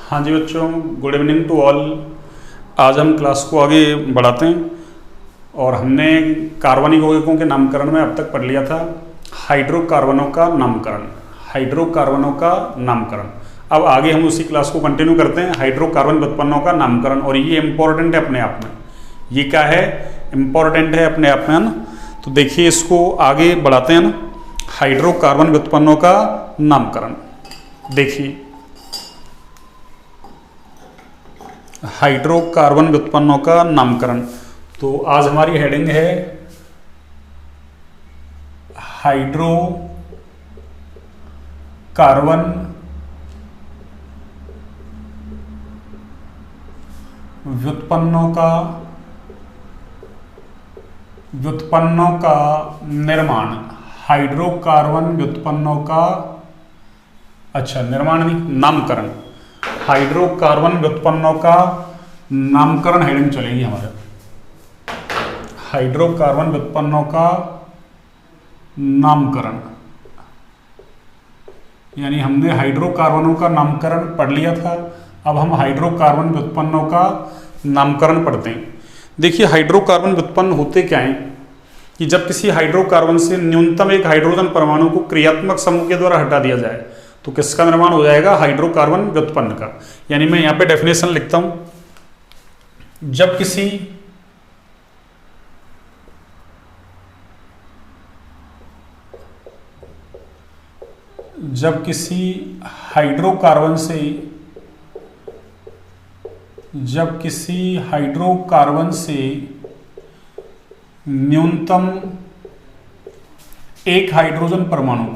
हाँ जी बच्चों, good evening to all. आज हम क्लास को आगे बढ़ाते हैं और हमने कार्बनिक यौगिकों के नामकरण में अब तक पढ़ लिया था हाइड्रोकार्बनों का नामकरण। हाइड्रोकार्बनों का नामकरण अब आगे हम उसी क्लास को कंटिन्यू करते हैं, हाइड्रोकार्बन व्युत्पन्नों का नामकरण। और ये इम्पोर्टेंट है अपने आप में, ये क्या है, इम्पोर्टेंट है अपने आप में, है ना। तो देखिए इसको आगे बढ़ाते हैं ना, हाइड्रोकार्बन व्युत्पन्नों का नामकरण। देखिए हाइड्रोकार्बन व्युत्पन्नों का नामकरण। तो आज हमारी हेडिंग है हाइड्रोकार्बन व्युत्पन्नों का निर्माण। हाइड्रोकार्बन व्युत्पन्नों का निर्माण नहीं, नामकरण। हाइड्रोकार्बन व्युत्पन्नों का नामकरण हेडिंग चलेगी हमारे। हाइड्रोकार्बन व्युत्पन्नों का नामकरण, यानी हमने हाइड्रोकार्बनों का नामकरण पढ़ लिया था, अब हम हाइड्रोकार्बन व्युत्पन्नों का नामकरण पढ़ते हैं। देखिए हाइड्रोकार्बन व्युत्पन्न होते क्या हैं कि जब किसी हाइड्रोकार्बन से न्यूनतम एक हाइड्रोजन परमाणु को क्रियात्मक समूह के द्वारा हटा दिया जाए तो किसका निर्माण हो जाएगा, हाइड्रोकार्बन व्युत्पन्न का। यानी मैं यहां पे डेफिनेशन लिखता हूं, जब किसी हाइड्रोकार्बन से न्यूनतम एक हाइड्रोजन परमाणु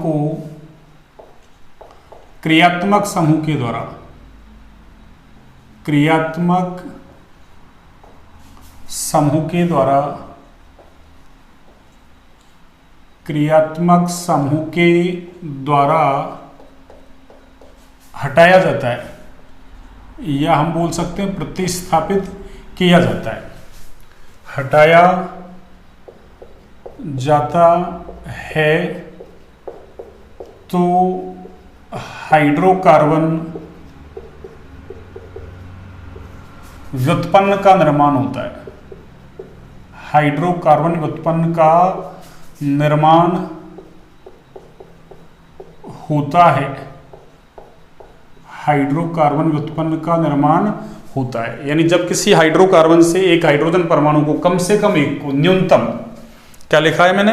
को क्रियात्मक समूह के द्वारा हटाया जाता है, या हम बोल सकते हैं प्रतिस्थापित किया जाता है। हटाया जाता है तो हाइड्रोकार्बन व्युत्पन्न का निर्माण होता है। हाइड्रोकार्बन व्युत्पन्न का निर्माण होता है। हाइड्रोकार्बन व्युत्पन्न का निर्माण होता है, यानी जब किसी हाइड्रोकार्बन से एक हाइड्रोजन परमाणु को कम से कम एक को, न्यूनतम क्या लिखा है मैंने,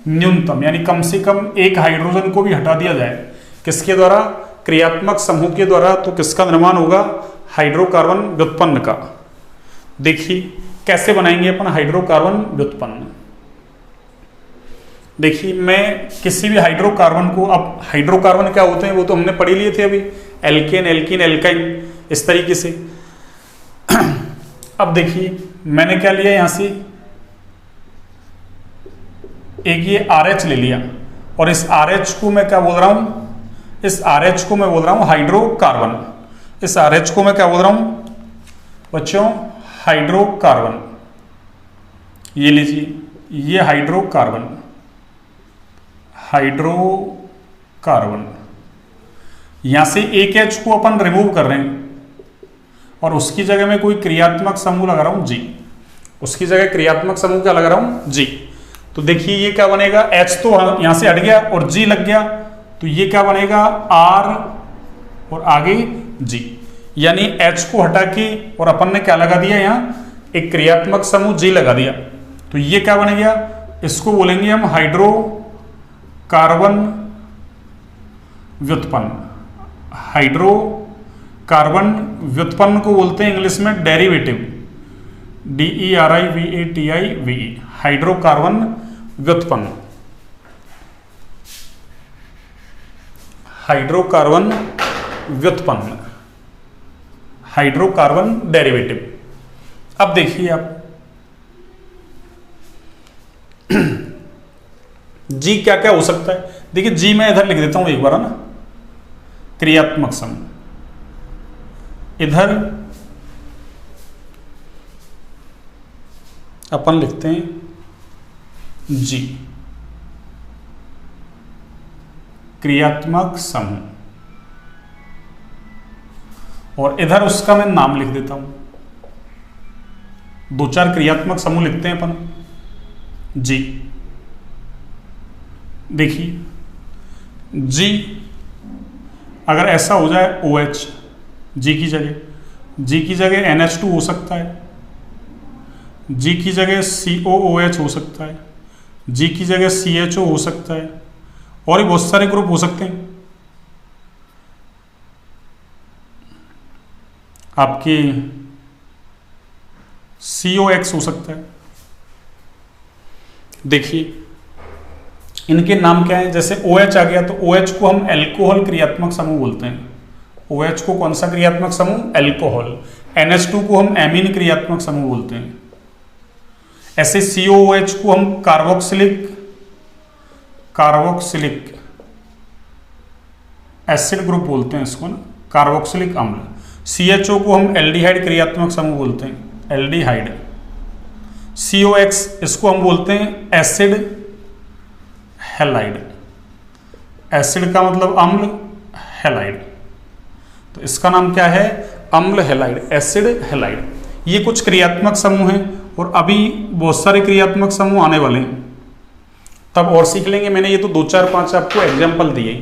न्यूनतम, यानी कम से कम एक हाइड्रोजन को भी हटा दिया जाए, किसके द्वारा, क्रियात्मक समूह के द्वारा, तो किसका निर्माण होगा, हाइड्रोकार्बन व्युत्पन्न का। देखिए कैसे बनाएंगे अपन हाइड्रोकार्बन व्युत्पन्न। देखिए मैं किसी भी हाइड्रोकार्बन को, अब हाइड्रोकार्बन क्या होते हैं वो तो हमने पढ़ ही लिए थे अभी, एल्केन, एल्कीन, एल्काइन, इस तरीके से। अब देखिए मैंने क्या लिया, यहां से एक ये RH ले लिया, और इस RH को मैं क्या बोल रहा हूं, इस RH को मैं बोल रहा हूं हाइड्रोकार्बन। इस RH को मैं क्या बोल रहा हूं बच्चों, हाइड्रोकार्बन। ये लीजिए, ये हाइड्रोकार्बन यहां से एक H को अपन रिमूव कर रहे हैं और उसकी जगह में कोई क्रियात्मक समूह लगा रहा हूं G। उसकी जगह क्रियात्मक समूह क्या लगा रहा हूं, G। तो देखिए ये क्या बनेगा, H तो यहां से हट गया और G लग गया, तो ये क्या बनेगा, R और आगे G। यानी H को हटा के और अपन ने क्या लगा दिया, यहां एक क्रियात्मक समूह G लगा दिया, तो ये क्या बन गया, इसको बोलेंगे हम हाइड्रोकार्बन व्युत्पन्न। हाइड्रोकार्बन व्युत्पन्न को बोलते हैं इंग्लिश में डेरिवेटिव, DERIVATIVE, हाइड्रोकार्बन व्युत्पन्न। हाइड्रोकार्बन व्युत्पन्न, हाइड्रोकार्बन डेरिवेटिव। अब देखिए आप G क्या क्या हो सकता है। देखिए G मैं इधर लिख देता हूं एक बार, है ना, क्रियात्मक समूह, इधर अपन लिखते हैं जी। क्रियात्मक समूह, और इधर उसका मैं नाम लिख देता हूं। दो चार क्रियात्मक समूह लिखते हैं अपन जी। देखिए जी अगर ऐसा हो जाए OH जी की जगह NH2 हो सकता है, जी की जगह COOH हो सकता है, जी की जगह CHO हो सकता है, और भी बहुत सारे ग्रुप हो सकते हैं। आपके COX हो सकता है। देखिए इनके नाम क्या है, जैसे OH आ गया तो OH को हम एल्कोहल क्रियात्मक समूह बोलते हैं। OH को कौन सा क्रियात्मक समूह? एल्कोहल। NH2 को हम एमीन क्रियात्मक समूह बोलते हैं। ऐसे COOH को हम कार्बोक्सिलिक एसिड ग्रुप बोलते हैं इसको ना, कार्बोक्सिलिक अम्ल। CHO को हम एल्डिहाइड क्रियात्मक समूह बोलते हैं, एल्डिहाइड। COX इसको हम बोलते हैं एसिड हैलाइड। एसिड का मतलब अम्ल, हैलाइड तो इसका नाम क्या है? अम्ल हैलाइड, एसिड हैलाइड। ये कुछ क्रियात्मक समूह हैं और अभी बहुत सारे क्रियात्मक समूह आने वाले हैं, तब और सीख लेंगे। मैंने ये तो 2-4-5 आपको एग्जाम्पल दिए,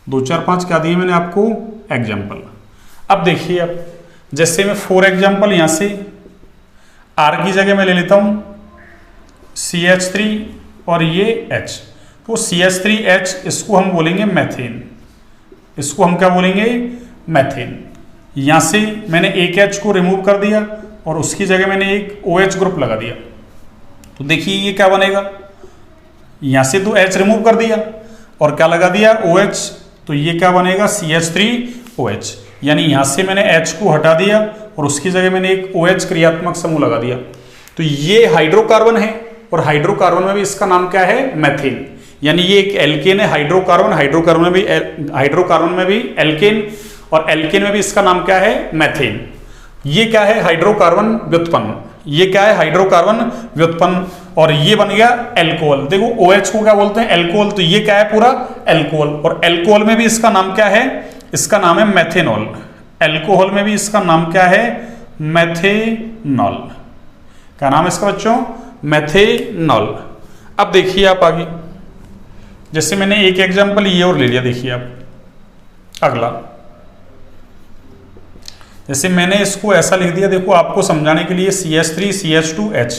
2-4-5 क्या दिए मैंने आपको? एग्जाम्पल। अब देखिए, अब जैसे मैं 4 एग्जाम्पल यहां से R की जगह मैं ले लेता हूं CH3 और ये H, तो CH3H इसको हम बोलेंगे मैथेन। इसको हम क्या बोलेंगे? मैथेन। यहां से मैंने एक H को रिमूव कर दिया और उसकी जगह मैंने एक OH ग्रुप लगा दिया, तो देखिए ये क्या बनेगा? यहां से तो H रिमूव कर दिया और क्या लगा दिया? OH, तो ये क्या बनेगा? CH3OH। यानी यहां से मैंने H को हटा दिया और उसकी जगह मैंने एक OH क्रियात्मक समूह लगा दिया, तो ये हाइड्रोकार्बन है और हाइड्रोकार्बन में भी इसका नाम क्या है? मैथेन। यानी ये एक एल्केन है, हाइड्रोकार्बन में भी एल्केन, और एल्केन में भी इसका नाम क्या है? मैथेन। ये क्या है? हाइड्रोकार्बन व्युत्पन्न। ये क्या है? हाइड्रोकार्बन व्युत्पन्न, और ये बन गया एल्कोहल। देखो OH को क्या बोलते हैं? एल्कोहल। तो ये क्या है? पूरा एल्कोहल। और एल्कोहल में भी इसका नाम क्या है? इसका नाम है मेथेनॉल। एल्कोहल में भी इसका नाम क्या है? मेथेनॉल। क्या नाम है इसका बच्चों? मेथेनॉल। अब देखिए आप आगे, जैसे मैंने एक एग्जांपल ये और ले लिया। देखिए आप अगला, जैसे मैंने इसको ऐसा लिख दिया, देखो आपको समझाने के लिए CH3 CH2H।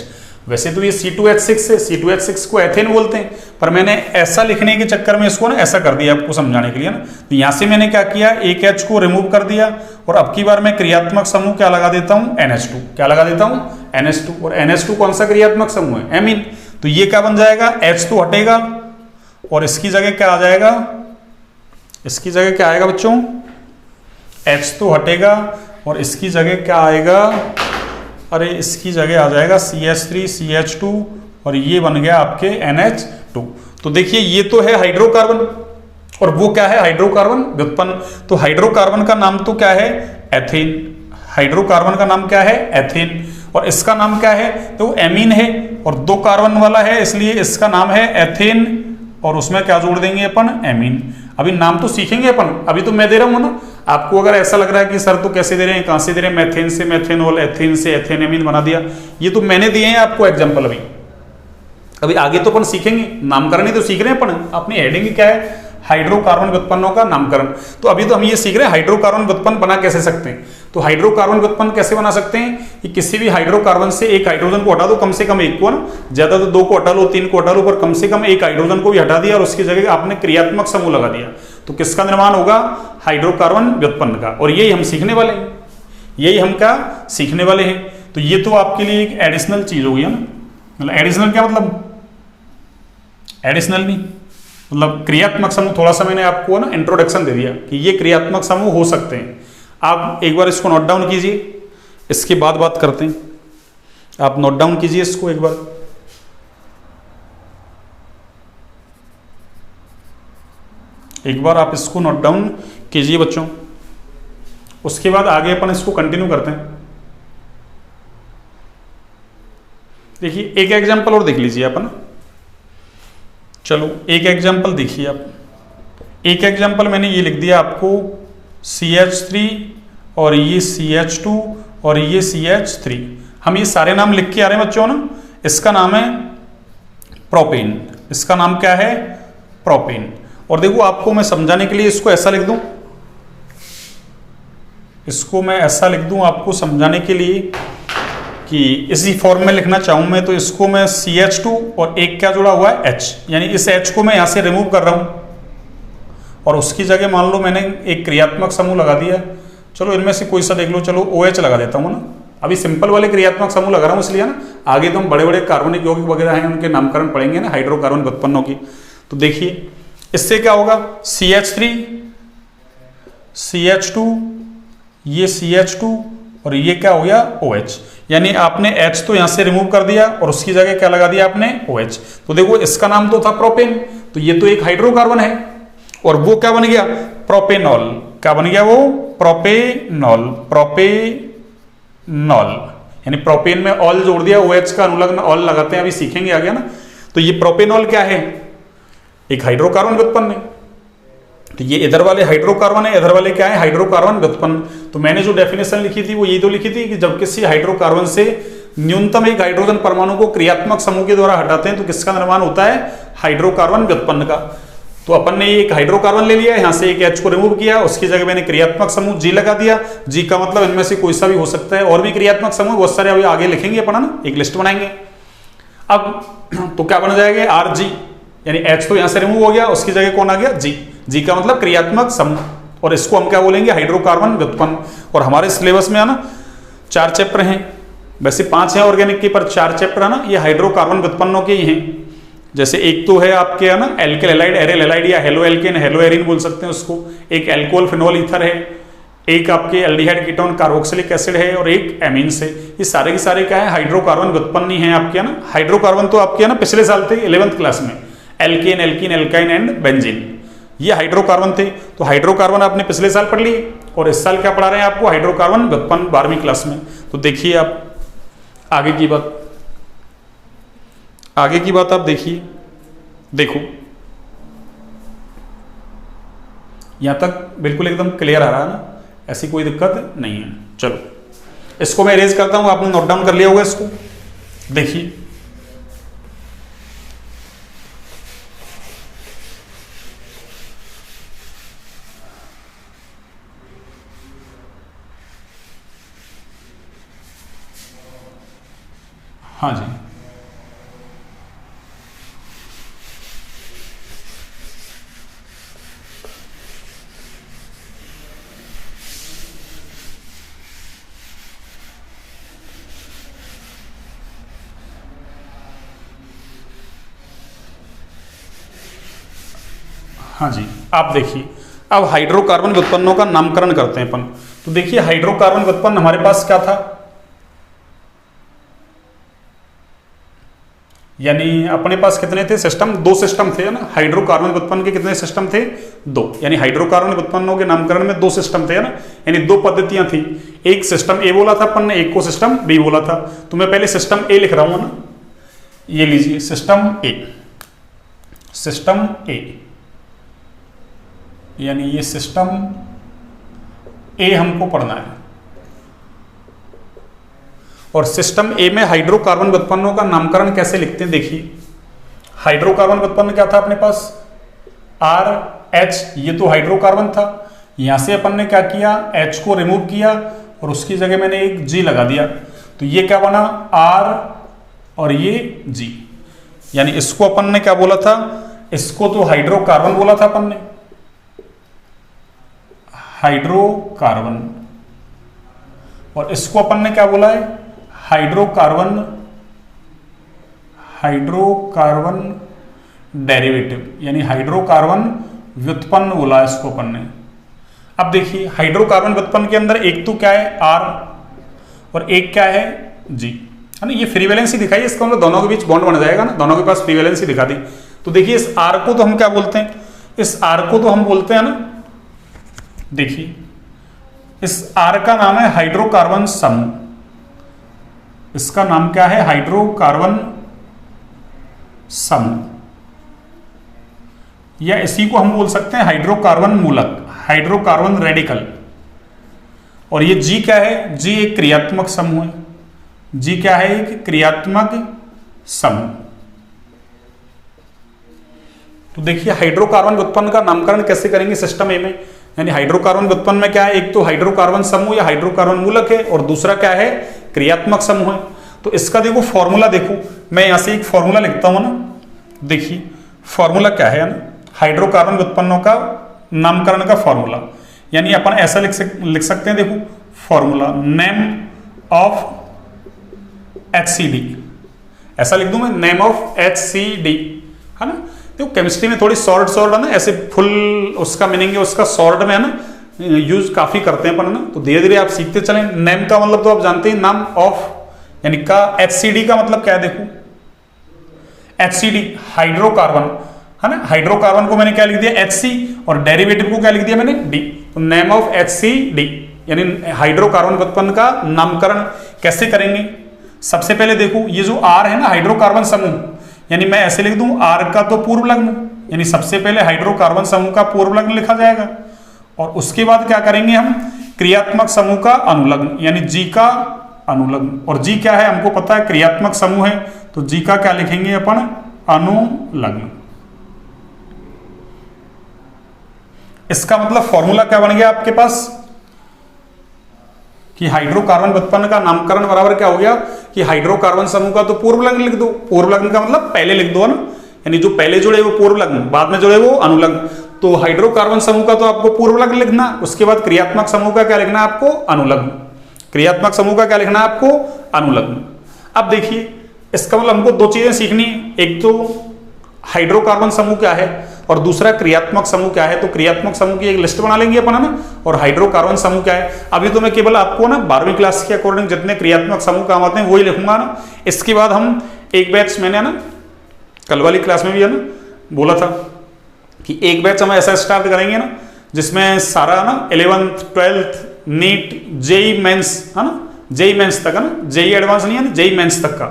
वैसे तो ये C2H6 है, C2H6 को एथेन बोलते हैं, पर मैंने ऐसा लिखने के चक्कर में इसको ना ऐसा कर दिया आपको समझाने के लिए ना। तो यहां से मैंने क्या किया? एक H को रिमूव कर दिया और अब की बार मैं क्रियात्मक समूह क्या लगा देता हूं? NH2। क्या लगा देता हूं? NH2। और NH2 कौन सा क्रियात्मक समूह है? एमीन। तो ये क्या बन जाएगा? H तो हटेगा और इसकी जगह क्या आ जाएगा? इसकी जगह क्या आएगा बच्चों? H तो हटेगा और इसकी जगह क्या आएगा? अरे इसकी जगह आ जाएगा CH3 CH2 और ये बन गया आपके NH2। तो देखिए ये तो है हाइड्रोकार्बन और वो क्या है? हाइड्रोकार्बन व्युत्पन्न। तो हाइड्रोकार्बन का नाम तो क्या है? एथेन। हाइड्रोकार्बन का नाम क्या है? एथेन। और इसका नाम क्या है? तो एमीन है और 2 कार्बन वाला है, इसलिए इसका नाम है एथेन, और उसमें क्या जोड़ देंगे अपन? एमीन। अभी नाम तो सीखेंगे अपन, अभी तो मैं दे रहा हूं ना। आपको अगर ऐसा लग रहा है कि सर तो कैसे दे रहे हैं, कहां से दे रहे हैं? मैथेन से मेथेनॉल, एथेन से एथेनेमीन बना दिया। ये तो मैंने दिए हैं आपको एग्जांपल। अभी आगे तो अपन सीखेंगे, नामकरण ही तो सीख रहे हैं अपन। अपनी हेडिंग क्या है? हाइड्रोकार्बन व्युत्पन्नों का नामकरण। तो अभी तो हम ये सीख रहे हैं हाइड्रोकार्बन व्युत्पन्न बना कैसे सकते हैं। तो हाइड्रोकार्बन व्युत्पन्न कैसे बना सकते हैं कि किसी भी हाइड्रोकार्बन से एक हाइड्रोजन को हटा दो, कम से कम एक को ना, ज्यादा तो 2 को हटा लो, 3 को हटा लो, पर कम से कम एक हाइड्रोजन को भी हटा दिया और उसकी जगह आपने क्रियात्मक समूह लगा दिया, तो किसका निर्माण होगा? हाइड्रोकार्बन व्युत्पन्न का। और यही हम सीखने वाले हैं, यही हम क्या सीखने वाले हैं। तो ये तो आपके लिए एक एडिशनल चीज हो गई है ना। मतलब एडिशनल क्या मतलब? एडिशनल नहीं मतलब क्रियात्मक समूह। थोड़ा सा मैंने आपको ना इंट्रोडक्शन दे दिया कि ये क्रियात्मक समूह हो सकते हैं। आप एक बार इसको नोट डाउन कीजिए, इसके बाद बात करते हैं। आप नोट डाउन कीजिए इसको एक बार। एक बार आप इसको नोट डाउन कीजिए बच्चों, उसके बाद आगे अपन इसको कंटिन्यू करते हैं। देखिए एक एग्जांपल और देख लीजिए अपन। चलो एक एग्जांपल देखिए आप। एक एग्जाम्पल मैंने ये लिख दिया आपको CH3 और ये CH2 और ये CH3। हम ये सारे नाम लिख के आ रहे हैं बच्चों ना। इसका नाम है प्रोपेन। इसका नाम क्या है? प्रोपेन। और देखो आपको मैं समझाने के लिए इसको ऐसा लिख दूं, इसको मैं ऐसा लिख दूं आपको समझाने के लिए कि इसी फॉर्म में लिखना चाहूं मैं, तो इसको मैं CH2 और एक क्या जुड़ा हुआ है H, यानी इस H को मैं यहां से रिमूव कर रहा हूं और उसकी जगह मान लो मैंने एक क्रियात्मक समूह लगा दिया। चलो इनमें से कोई सा देख लो, चलो OH लगा देता हूं ना। अभी सिंपल वाले क्रियात्मक समूह लगा रहा हूं इसलिए ना, आगे तो हम बड़े बड़े कार्बनिक यौगिक वगैरह हैं उनके नामकरण पढ़ेंगे ना, हाइड्रोकार्बन व्युत्पन्नों की। तो देखिए इससे क्या होगा, CH3 CH2 ये CH2 और ये क्या हो गया OH, यानी आपने H तो यहां से रिमूव कर दिया और उसकी जगह क्या लगा दिया आपने OH। तो देखो इसका नाम तो था प्रोपेन, तो ये तो एक हाइड्रोकार्बन है और वो क्या बन गया प्रोपेनॉल। क्या बन गया वो प्रोपेनॉल। प्रोपेनॉल यानी प्रोपेन में ऑल जोड़ दिया, OH का अनुलग्न ऑल लगाते हैं, अभी सीखेंगे आगे ना। तो ये प्रोपेनॉल क्या है, एक हाइड्रोकार्बन व्युत्पन्न है। तो ये इधर वाले हाइड्रोकार्बन है, इधर वाले क्या है हाइड्रोकार्बन व्युत्पन्न। तो मैंने जो डेफिनेशन लिखी थी वो ये तो लिखी थी कि जब किसी हाइड्रोकार्बन से न्यूनतम एक हाइड्रोजन परमाणु को क्रियात्मक समूह के द्वारा हटाते हैं तो किसका निर्माण होता है, हाइड्रोकार्बन व्युत्पन्न का। तो अपन ने एक हाइड्रोकार्बन ले लिया, यहां से एक H को रिमूव किया, उसकी जगह मैंने क्रियात्मक समूह G लगा दिया। G का मतलब इनमें से कोई सा भी हो सकता है, और भी क्रियात्मक समूह बहुत सारे अभी आगे लिखेंगे अपन ना, एक लिस्ट बनाएंगे। अब तो क्या बन जाएगा RG, यानी H तो यहां से रिमूव हो गया, उसकी जगह कौन आ गया G। G का मतलब क्रियात्मक समूह, और इसको हम क्या बोलेंगे हाइड्रोकार्बन व्युत्पन्न। और हमारे सिलेबस में है ना 4 चैप्टर हैं, वैसे 5 हैं ऑर्गेनिक के, पर 4 चैप्टर है ना ये हाइड्रोकार्बन व्युत्पन्नों के ही हैं। जैसे एक तो है आपके है ना एल्किल हैलाइड, एरिल हैलाइड या हेलो एल्केन, हेलो एरिन बोल सकते हैं उसको। एक एल्कोहल फिनोल ईथर है, एक आपके एल्डिहाइड कीटोन कार्बोक्सिलिक एसिड है, और एक एमीन्स है। ये सारे के सारे क्या है हाइड्रोकार्बन व्युत्पन्न ही हैं आपके है ना। हाइड्रोकार्बन तो आपके है ना पिछले साल थे 11th क्लास में, alkane, alkene, alkyne and benzene, ये हाइड्रोकार्बन थे। तो हाइड्रोकार्बन आपने पिछले साल पढ़ लिए, और इस साल क्या पढ़ा रहे हैं आपको हाइड्रोकार्बन व्युत्पन्न 12वीं क्लास में। तो देखिए आप आगे की बात, आगे की बात आप देखिए, देखो यहां तक बिल्कुल एकदम क्लियर आ रहा है ना, ऐसी कोई दिक्कत नहीं है। चलो इसको मैं इरेज करता हूं, आपने नोट डाउन कर लिया होगा इसको। देखिए हाँ जी, हाँ जी, आप देखिए अब हाइड्रोकार्बन व्युत्पन्नों का नामकरण करते हैं अपन। तो देखिए हाइड्रोकार्बन व्युत्पन्न हमारे पास क्या था, यानी अपने पास कितने थे सिस्टम, 2 सिस्टम थे ना। हाइड्रोकार्बन व्युत्पन्न के कितने सिस्टम थे, 2। यानी हाइड्रोकार्बन व्युत्पन्नों के नामकरण में 2 सिस्टम थे ना, यानी 2 पद्धतियां थी। एक सिस्टम ए बोला था अपन ने, एक को सिस्टम बी बोला था। तो मैं पहले सिस्टम ए लिख रहा हूं ना, ये लीजिए सिस्टम ए, सिस्टम ए यानी ये सिस्टम ए हमको पढ़ना है। और सिस्टम ए में हाइड्रोकार्बन व्युत्पन्नों का नामकरण कैसे लिखते हैं, देखिए हाइड्रोकार्बन व्युत्पन्न क्या था अपने पास RH, ये तो हाइड्रोकार्बन था। यहां से अपन ने क्या किया H को रिमूव किया और उसकी जगह मैंने एक G लगा दिया। तो ये क्या बना R और ये G, यानी इसको अपन ने क्या बोला था, इसको तो हाइड्रोकार्बन बोला था अपन ने, हाइड्रोकार्बन, और इसको अपन ने क्या बोला है हाइड्रोकार्बन, हाइड्रोकार्बन डेरिवेटिव, यानी हाइड्रोकार्बन व्युत्पन्न बोला इसको अपन ने। अब देखिए हाइड्रोकार्बन व्युत्पन्न के अंदर एक तो क्या है R और एक क्या है G, है ना। ये फ्री वैलेंसी दिखाई, इसका मतलब दोनों के बीच बॉन्ड बन जाएगा ना, दोनों के पास फ्री वैलेंसी दिखा दी। तो देखिए इस R को तो हम क्या बोलते हैं, इस R को तो हम बोलते हैं ना, देखिए इस R का नाम है हाइड्रोकार्बन समूह, इसका नाम क्या है हाइड्रोकार्बन समूह, या इसी को हम बोल सकते हैं हाइड्रोकार्बन मूलक, हाइड्रोकार्बन रेडिकल। और ये जी क्या है? जी एक क्रियात्मक समूह है। जी क्या है? एक क्रियात्मक समूह। तो देखिए हाइड्रोकार्बन व्युत्पन्न का नामकरण कैसे करेंगे सिस्टम ए में, यानी हाइड्रोकार्बन व्युत्पन्न में क्या है, एक तो हाइड्रोकार्बन समूह या हाइड्रोकार्बन मूलक है और दूसरा क्या है, क्रियात्मक समूह है। तो इसका देखो फॉर्मूला देखो, मैं यहां से एक फॉर्मूला लिखता हूं ना, देखिए फॉर्मूला क्या है ना, हाइड्रोकार्बन व्युत्पन्नों का नामकरण का फॉर्मूला, यानी अपन ऐसा लिख सकते हैं, देखो फॉर्मूला नेम ऑफ HCD, ऐसा लिख दूं मैं, नेम ऑफ HCD, है ना। देखो केमिस्ट्री में थोड़ी शॉर्ट है ना, ऐसे फुल उसका मीनिंग है, उसका शॉर्ट में है ना यूज काफी करते हैं अपन ना, तो धीरे धीरे आप सीखते चलें। नेम का मतलब तो आप जानते हैं, नाम ऑफ यानी का, HCD का मतलब क्या है, देखो HCD हाइड्रोकार्बन, है ना, हाइड्रोकार्बन को मैंने क्या लिख दिया HC और डेरिवेटिव को क्या लिख दिया मैंने D, तो नेम ऑफ HCD यानी हाइड्रोकार्बन व्युत्पन्न का नामकरण कैसे करेंगे। सबसे पहले देखो ये जो R है ना, हाइड्रोकार्बन समूह, यानी मैं ऐसे लिख दूं R का तो पूर्व लग्न, यानी सबसे पहले हाइड्रोकार्बन समूह का पूर्व लग्न लिखा जाएगा और उसके बाद क्या करेंगे हम, क्रियात्मक समूह का अनुलग्न, यानी G का अनुलग्न। और G क्या है हमको पता है, क्रियात्मक समूह है, तो G का क्या लिखेंगे अपन, अनुलग्न। इसका मतलब फॉर्मूला क्या बन गया आपके पास कि हाइड्रोकार्बन व्युत्पन्न का नामकरण बराबर क्या हो गया कि हाइड्रोकार्बन समूह का तो पूर्व लग्न लिख दो, पूर्व लग्न का मतलब पहले लिख दो ना, यानी जो पहले जुड़े वो पूर्व लग्न, बाद में जुड़े वो अनुलग्न। तो हाइड्रोकार्बन समूह का तो आपको पूर्व लग्न लिखना, उसके बाद क्रियात्मक समूह का क्या लिखना है आपको, अनुलग्न। क्रियात्मक समूह का क्या लिखना है आपको, अनुलग्न। अब देखिए इसका मतलब हमको दो चीजें सीखनी है, एक तो हाइड्रोकार्बन समूह क्या है और दूसरा क्रियात्मक समूह क्या है। तो क्रियात्मक समूह की एक लिस्ट बना लेंगे अपन, है ना, और हाइड्रोकार्बन समूह क्या है। अभी तो मैं केवल आपको ना 12वीं क्लास के अकॉर्डिंग जितने क्रियात्मक समूह काम आते हैं वही लिखूंगा ना। इसके बाद हम एक बैच, मैंने ना कल वाली क्लास में भी है ना बोला था कि एक बैच हम ऐसा स्टार्ट करेंगे ना जिसमें सारा ना 11th 12th NEET JEE mains, है ना, जेई मेंस तक, है ना, जेई एडवांस नहीं है ना, जेई मेंस तक का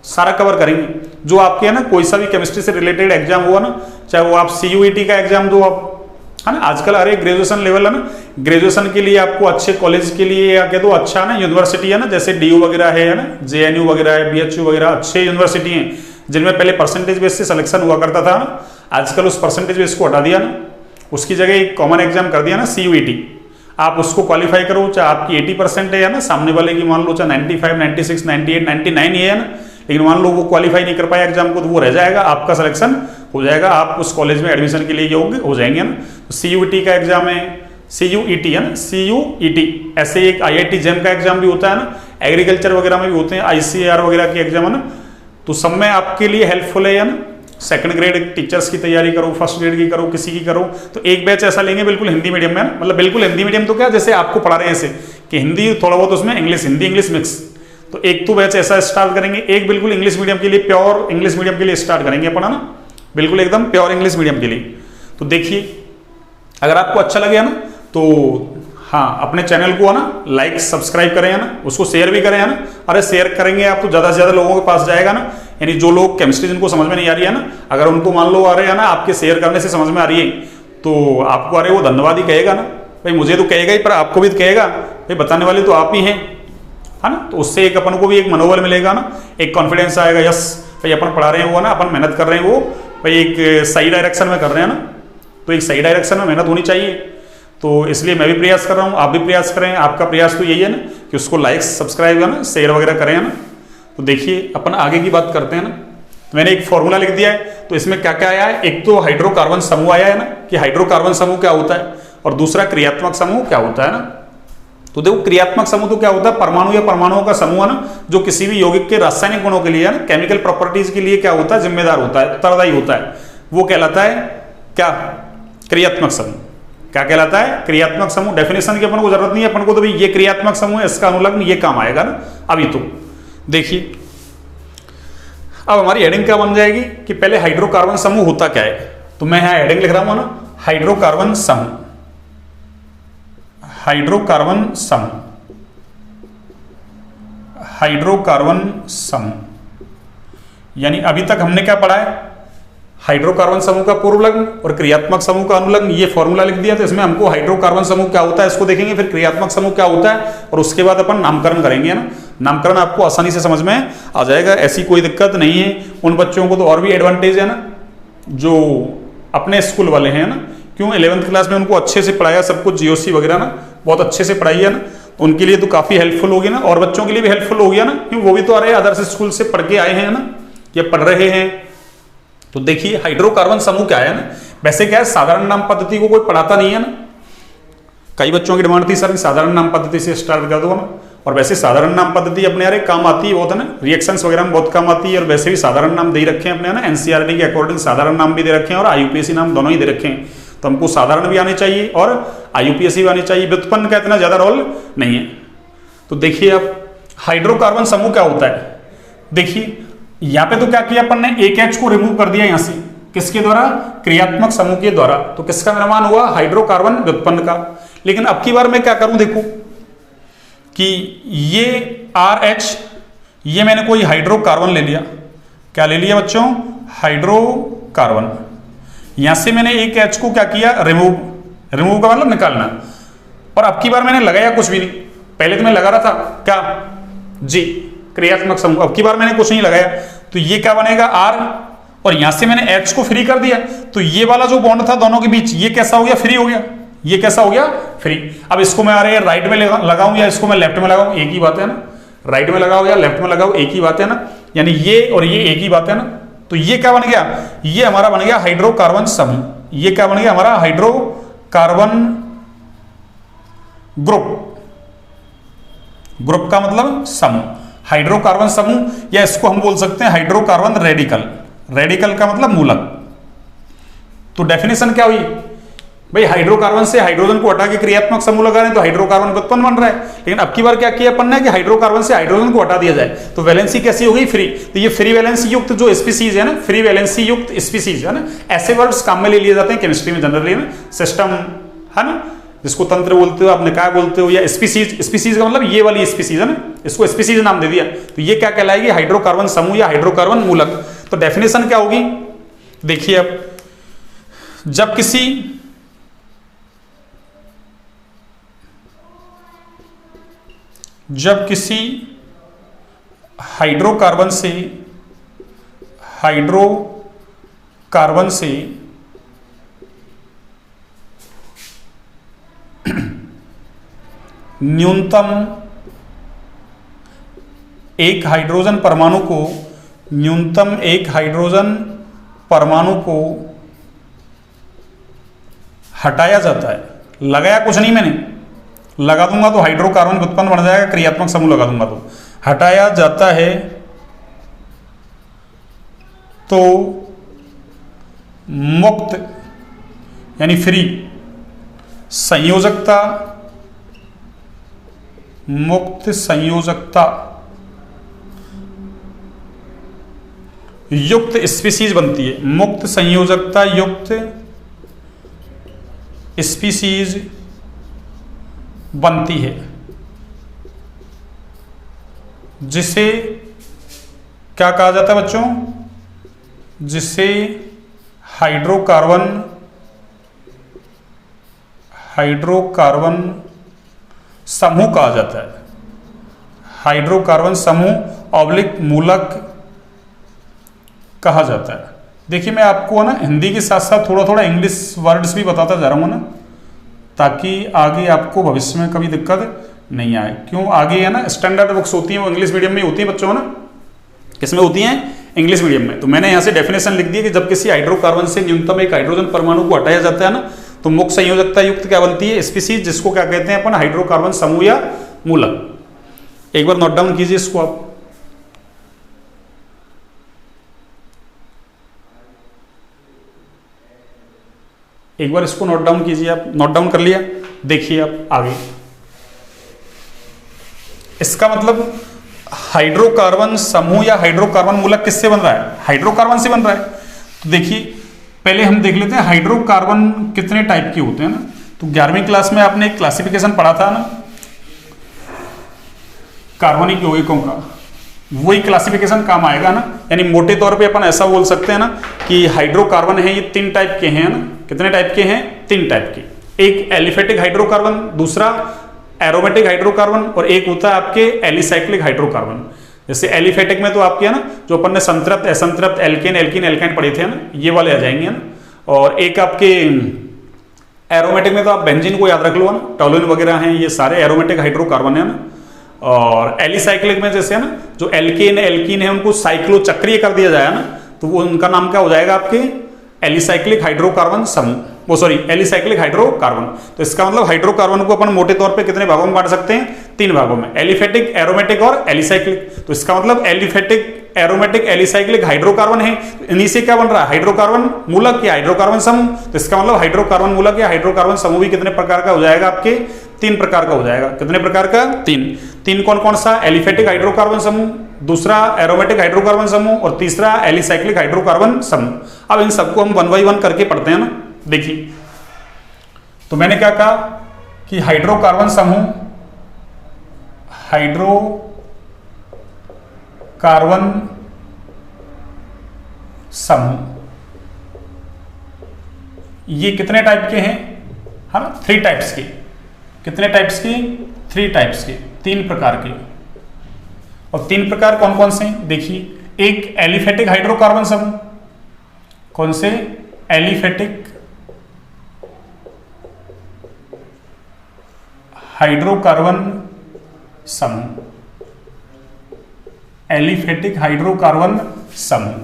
सारा कवर करेंगे। जो आपके है ना कोई सा भी केमिस्ट्री से रिलेटेड एग्जाम हुआ ना, चाहे वो आप CUET का एग्जाम दो आप, है ना, आजकल अरे ग्रेजुएशन लेवल है ना, ग्रेजुएशन के लिए आपको अच्छे कॉलेज के लिए या कह दो अच्छा ना यूनिवर्सिटी है ना, जैसे DU वगैरह है ना, JNU वगैरह है, BHU वगैरह, अच्छे यूनिवर्सिटी हैं जिनमें पहले परसेंटेज बेस से सिलेक्शन हुआ करता था ना, आजकल उस परसेंटेज बेस को हटा दिया ना, उसकी जगह एक कॉमन एग्जाम कर दिया ना CUET। आप उसको क्वालिफाई करो, चाहे आपकी 80% है ना, सामने वाले की मान लो चाहे 95 96 98 99 है ना, लेकिन मान लो वो क्वालिफाई नहीं कर पाया एग्जाम को, तो वो रह जाएगा, आपका सिलेक्शन हो जाएगा, आप उस कॉलेज में एडमिशन के लिए योग्य हो जाएंगे ना। तो CUET का एग्जाम है, CUET है ना, CUET, ऐसे एक IIT JAM का एग्जाम भी होता है ना, एग्रीकल्चर वगैरह में भी होते हैं, ICAR वगैरह के एग्जाम है ना, तो सब में आपके लिए हेल्पफुल है ना। सेकंड ग्रेड टीचर्स की तैयारी करो, फर्स्ट ग्रेड की करो, किसी की करो, तो एक बैच ऐसा लेंगे बिल्कुल हिंदी मीडियम में, मतलब बिल्कुल हिंदी मीडियम तो क्या जैसे आपको पढ़ा रहे हैं ऐसे कि हिंदी थोड़ा बहुत उसमें इंग्लिश, हिंदी इंग्लिश मिक्स। तो एक तो बैच ऐसा स्टार्ट करेंगे, एक बिल्कुल इंग्लिश मीडियम के लिए, प्योर इंग्लिश मीडियम के लिए स्टार्ट करेंगे अपन, है ना, बिल्कुल एकदम प्योर इंग्लिश मीडियम के लिए। तो देखिए अगर आपको अच्छा लगे ना तो हाँ अपने चैनल को है ना लाइक सब्सक्राइब करें, है ना, उसको शेयर भी करें, है ना। अरे शेयर करेंगे आप तो ज़्यादा से ज़्यादा लोगों के पास जाएगा ना, यानी जो लोग केमिस्ट्री जिनको समझ में नहीं आ रही है ना, अगर उनको मान लो आ रहे है ना आपके शेयर करने से समझ में आ रही है, तो आपको अरे वो धन्यवाद ही कहेगा ना, भाई मुझे तो कहेगा ही पर आपको भी कहेगा, भाई बताने वाले तो आप ही हैं, है ना। तो उससे एक अपन को भी एक मनोबल मिलेगा ना, एक कॉन्फिडेंस आएगा, यस भाई अपन पढ़ा रहे हैं वो ना, अपन मेहनत कर रहे हैं वो भाई एक सही डायरेक्शन में कर रहे हैं ना, तो एक सही डायरेक्शन में मेहनत होनी चाहिए। तो इसलिए मैं भी प्रयास कर रहा हूँ, आप भी प्रयास करें, आपका प्रयास तो यही है ना कि उसको लाइक सब्सक्राइब है ना, शेयर वगैरह करें, है ना। तो देखिए अपन आगे की बात करते हैं ना, तो मैंने एक फॉर्मूला लिख दिया है, तो इसमें क्या क्या आया है, एक तो हाइड्रोकार्बन समूह आया है ना कि हाइड्रोकार्बन समूह क्या होता है, और दूसरा क्रियात्मक समूह क्या होता है ना। तो देखो क्रियात्मक समूह तो क्या होता है, परमाणु या परमाणुओं का समूह है ना, जो किसी भी यौगिक के रासायनिक गुणों के लिए, है ना, केमिकल प्रॉपर्टीज के लिए क्या होता है, जिम्मेदार होता है, उत्तरदायी होता है, वो कहलाता है क्या, क्रियात्मक समूह। क्या कहलाता है, क्रियात्मक समूह। डेफिनेशन की अपन को जरूरत नहीं है, अपन को तो भाई ये क्रियात्मक समूह है, इसका अनुलग्न ये काम आएगा ना। अभी तो देखिए अब हमारी हेडिंग क्या बन जाएगी कि पहले हाइड्रोकार्बन समूह होता क्या है, तो मैं यहां हेडिंग लिख रहा हूं ना, हाइड्रोकार्बन समूह, हाइड्रोकार्बन समूह, हाइड्रोकार्बन समूह। यानी अभी तक हमने क्या पढ़ा है हाइड्रोकार्बन समूह का पूर्व लग्न और क्रियात्मक समूह का अनुलग्न, ये फॉर्मूला लिख दिया। तो इसमें हमको हाइड्रोकार्बन समूह क्या होता है इसको देखेंगे, फिर क्रियात्मक समूह क्या होता है, और उसके बाद अपन नामकरण करेंगे ना। नामकरण आपको आसानी से समझ में आ जाएगा, ऐसी कोई दिक्कत नहीं है। उन बच्चों को तो और भी एडवांटेज है ना जो अपने स्कूल वाले हैं ना, क्यों 11th क्लास में उनको अच्छे से पढ़ाया सब कुछ, जीओसी वगैरह ना बहुत अच्छे से पढ़ाई है ना, उनके लिए तो काफी हेल्पफुल होगी ना, और बच्चों के लिए भी हेल्पफुल हो गया ना, क्यों वो भी तो आ रहे अदर्स स्कूल से पढ़ के आए हैं ना, या पढ़ रहे हैं। तो देखिए हाइड्रोकार्बन समूह क्या है ना, वैसे क्या है साधारण नाम पद्धति को कोई पढ़ाता नहीं है ना, कई बच्चों की डिमांड थी सर साधारण नाम पद्धति से स्टार्ट कर दो ना, और वैसे साधारण नाम पद्धति अपने यार काम आती है बहुत है ना, रिएक्शंस वगैरह में बहुत काम आती है, और वैसे भी साधारण नाम दे रखे हैं अपने ना, एनसीईआरटी के अकॉर्डिंग साधारण नाम भी दे रखे हैं और आईयूपीएससी नाम दोनों ही दे रखे हैं। तो हमको साधारण भी आने चाहिए और आईयूपीएससी भी आने चाहिए, व्युत्पन्न का इतना ज्यादा रोल नहीं है। तो देखिए अब हाइड्रोकार्बन समूह क्या होता है, देखिए यहाँ पे तो क्या किया अपन ने, एक एच को रिमूव कर दिया यहाँ से, किसके द्वारा, क्रियात्मक समूह के द्वारा। तो किसका निर्माण हुआ, हाइड्रोकार्बन व्युत्पन्न का। लेकिन अब की बार मैं क्या करूं, देखो कि ये RH, ये मैंने कोई हाइड्रोकार्बन ले लिया, क्या ले लिया बच्चों, हाइड्रोकार्बन। यहां से मैंने एक H को क्या किया, रिमूव, रिमूव का मतलब निकालना। और अब की बार मैंने लगाया कुछ भी नहीं, पहले तो मैं लगा रहा था क्या जी क्रियात्मक समूह, अब की बार मैंने कुछ नहीं लगाया। तो ये क्या बनेगा R, और यहां से मैंने H को फ्री कर दिया, तो ये वाला जो बॉन्ड था दोनों के बीच ये कैसा हो गया, फ्री हो गया। ये कैसा हो गया, फ्री। अब इसको मैं राइट में लगाऊं या इसको मैं लेफ्ट में लगाऊं, एक ही बात है ना, राइट में लगाओ या लेफ्ट में लगाओ एक ही बात है ना, यानी ये और ये एक ही बात है ना। तो ये क्या बन गया, ये हमारा बन गया हाइड्रोकार्बन समूह। ये क्या बन गया हमारा, हाइड्रोकार्बन ग्रुप। ग्रुप का मतलब समूह, हाइड्रोकार्बन समूह, या इसको हम बोल सकते हैं हाइड्रोकार्बन रेडिकल। रेडिकल का मतलब मूलक। तो डेफिनेशन क्या हुई भाई, हाइड्रोकार्बन से हाइड्रोजन को हटा के क्रियात्मक समूह लगा रहे हैं तो हाइड्रोकार्बन व्युत्पन्न बन रहा है। लेकिन अब की बार क्या किया अपन ने कि हाइड्रोकार्बन से हाइड्रोजन को हटा दिया जाए, तो वैलेंसी कैसी हो गई, फ्री। तो ये फ्री वैलेंसी युक्त जो स्पीसीज है ना, फ्री वैलेंसी युक्त स्पीसीज है ना, ऐसे वर्ड्स काम में ले लिए जाते हैं केमिस्ट्री में जनरली ना, सिस्टम है ना, जिसको तंत्र बोलते हो आप, निकाय बोलते हो, या स्पीसीज। स्पीसीज का मतलब ये वाली स्पीसीज है ना, इसको स्पीसीज नाम दे दिया। तो ये क्या कहलाएगी, हाइड्रोकार्बन समूह या हाइड्रोकार्बन मूलक। तो डेफिनेशन क्या होगी, देखिए अब जब किसी हाइड्रोकार्बन से न्यूनतम एक हाइड्रोजन परमाणु को हटाया जाता है, लगाया कुछ नहीं मैंने, लगा दूंगा तो हाइड्रोकार्बन व्युत्पन्न बन जाएगा, क्रियात्मक समूह लगा दूंगा तो हटाया जाता है, तो मुक्त यानी फ्री संयोजकता, मुक्त संयोजकता युक्त स्पीसीज बनती है। मुक्त संयोजकता युक्त स्पीसीज बनती है, जिसे क्या कहा जाता है बच्चों, जिसे हाइड्रोकार्बन समूह कहा जाता है। हाइड्रोकार्बन समूह ऑब्लिक मूलक कहा जाता है। देखिए मैं आपको ना हिंदी के साथ साथ थोड़ा थोड़ा इंग्लिश वर्ड्स भी बताता जा रहा हूँ ना, ताकि आगे आपको भविष्य में कभी दिक्कत नहीं आए। क्यों, आगे है ना स्टैंडर्ड बुक्स होती हैं वो इंग्लिश मीडियम में होती है बच्चों ना, किसमें होती हैं, इंग्लिश मीडियम में। तो मैंने यहाँ से डेफिनेशन लिख दी कि जब किसी हाइड्रोकार्बन से न्यूनतम एक हाइड्रोजन परमाणु को हटाया जाता है ना, तो मुक्त संयोजकता युक्त क्या बनती है, स्पीसीज, जिसको क्या कहते हैं अपन, हाइड्रोकार्बन समूह या मूलक। एक बार नोट डाउन कीजिए इसको आप। एक बार इसको नोट डाउन कीजिए आप, नोट डाउन कर लिया। देखिए आप आगे, इसका मतलब हाइड्रोकार्बन समूह या हाइड्रोकार्बन मूलक किससे बन रहा है, हाइड्रोकार्बन से बन रहा है। तो देखिए पहले हम देख लेते हैं हाइड्रोकार्बन कितने टाइप के होते हैं ना। तो 11वीं क्लास में आपने एक क्लासिफिकेशन पढ़ा था ना कार्बनिक यौगिकों का, वही क्लासिफिकेशन काम आएगा ना। यानी मोटे तौर पे अपन ऐसा बोल सकते हैं ना कि हाइड्रोकार्बन है ये 3 टाइप के हैं ना। कितने टाइप के हैं? 3 टाइप के। एक एलिफेटिक हाइड्रोकार्बन, दूसरा एरोमेटिक हाइड्रोकार्बन, और एक होता है आपके एलिसाइक्लिक हाइड्रोकार्बन। जैसे एलिफेटिक में तो आपके है ना जो अपन ने संतृप्त, असंतृप्त, एल्केन, एल्कीन, एल्काइन पढ़े थे ना, ये वाले आ जाएंगे ना। और एक आपके एरोमेटिक में तो आप बेंजीन को याद रख लो ना, टोलुइन वगैरह हैं, ये सारे एरोमेटिक हाइड्रोकार्बन है ना। और एलिसाइक्लिक में जैसे है ना जो एल्केन, एल्कीन है उनको साइक्लो चक्रीय कर दिया जाए ना, तो वो उनका नाम क्या हो जाएगा आपके एलिसाइक्लिक हाइड्रोकार्बन समूह, वो सॉरी एलिसाइक्लिक हाइड्रोकार्बन। तो इसका मतलब हाइड्रोकार्बन को अपन मोटे तौर पे कितने भागों में बांट सकते हैं? 3 भागों में, एलिफेटिक, एरोमेटिक और एलिसाइक्लिक। तो इसका मतलब एलिफेटिक, एरोमेटिक, एलिसाइक्लिक हाइड्रोकार्बन है, इन्हीं से क्या बन रहा है? हाइड्रोकार्बन मूलक या हाइड्रोकार्बन समूह। तो इसका मतलब हाइड्रोकार्बन मूलक या हाइड्रोकार्बन समूह भी कितने प्रकार का हो जाएगा? आपके 3 प्रकार का हो जाएगा। कितने प्रकार का? 3 कौन कौन सा? एलिफेटिक हाइड्रोकार्बन समूह, दूसरा एरोमेटिक हाइड्रोकार्बन समूह, और तीसरा एलिसाइक्लिक हाइड्रोकार्बन समूह। अब इन सबको हम 1 बाय 1 करके पढ़ते हैं ना। देखिए, तो मैंने क्या कहा कि हाइड्रोकार्बन समूह, हाइड्रोकार्बन समूह ये कितने टाइप के हैं? हाँ, 3 टाइप्स के। कितने टाइप्स के? 3 टाइप्स के, 3 प्रकार के। और 3 प्रकार कौन कौन से? देखिए, एक एलिफेटिक हाइड्रोकार्बन समूह। कौन से? एलिफेटिक हाइड्रोकार्बन समूह, एलिफेटिक हाइड्रोकार्बन समूह।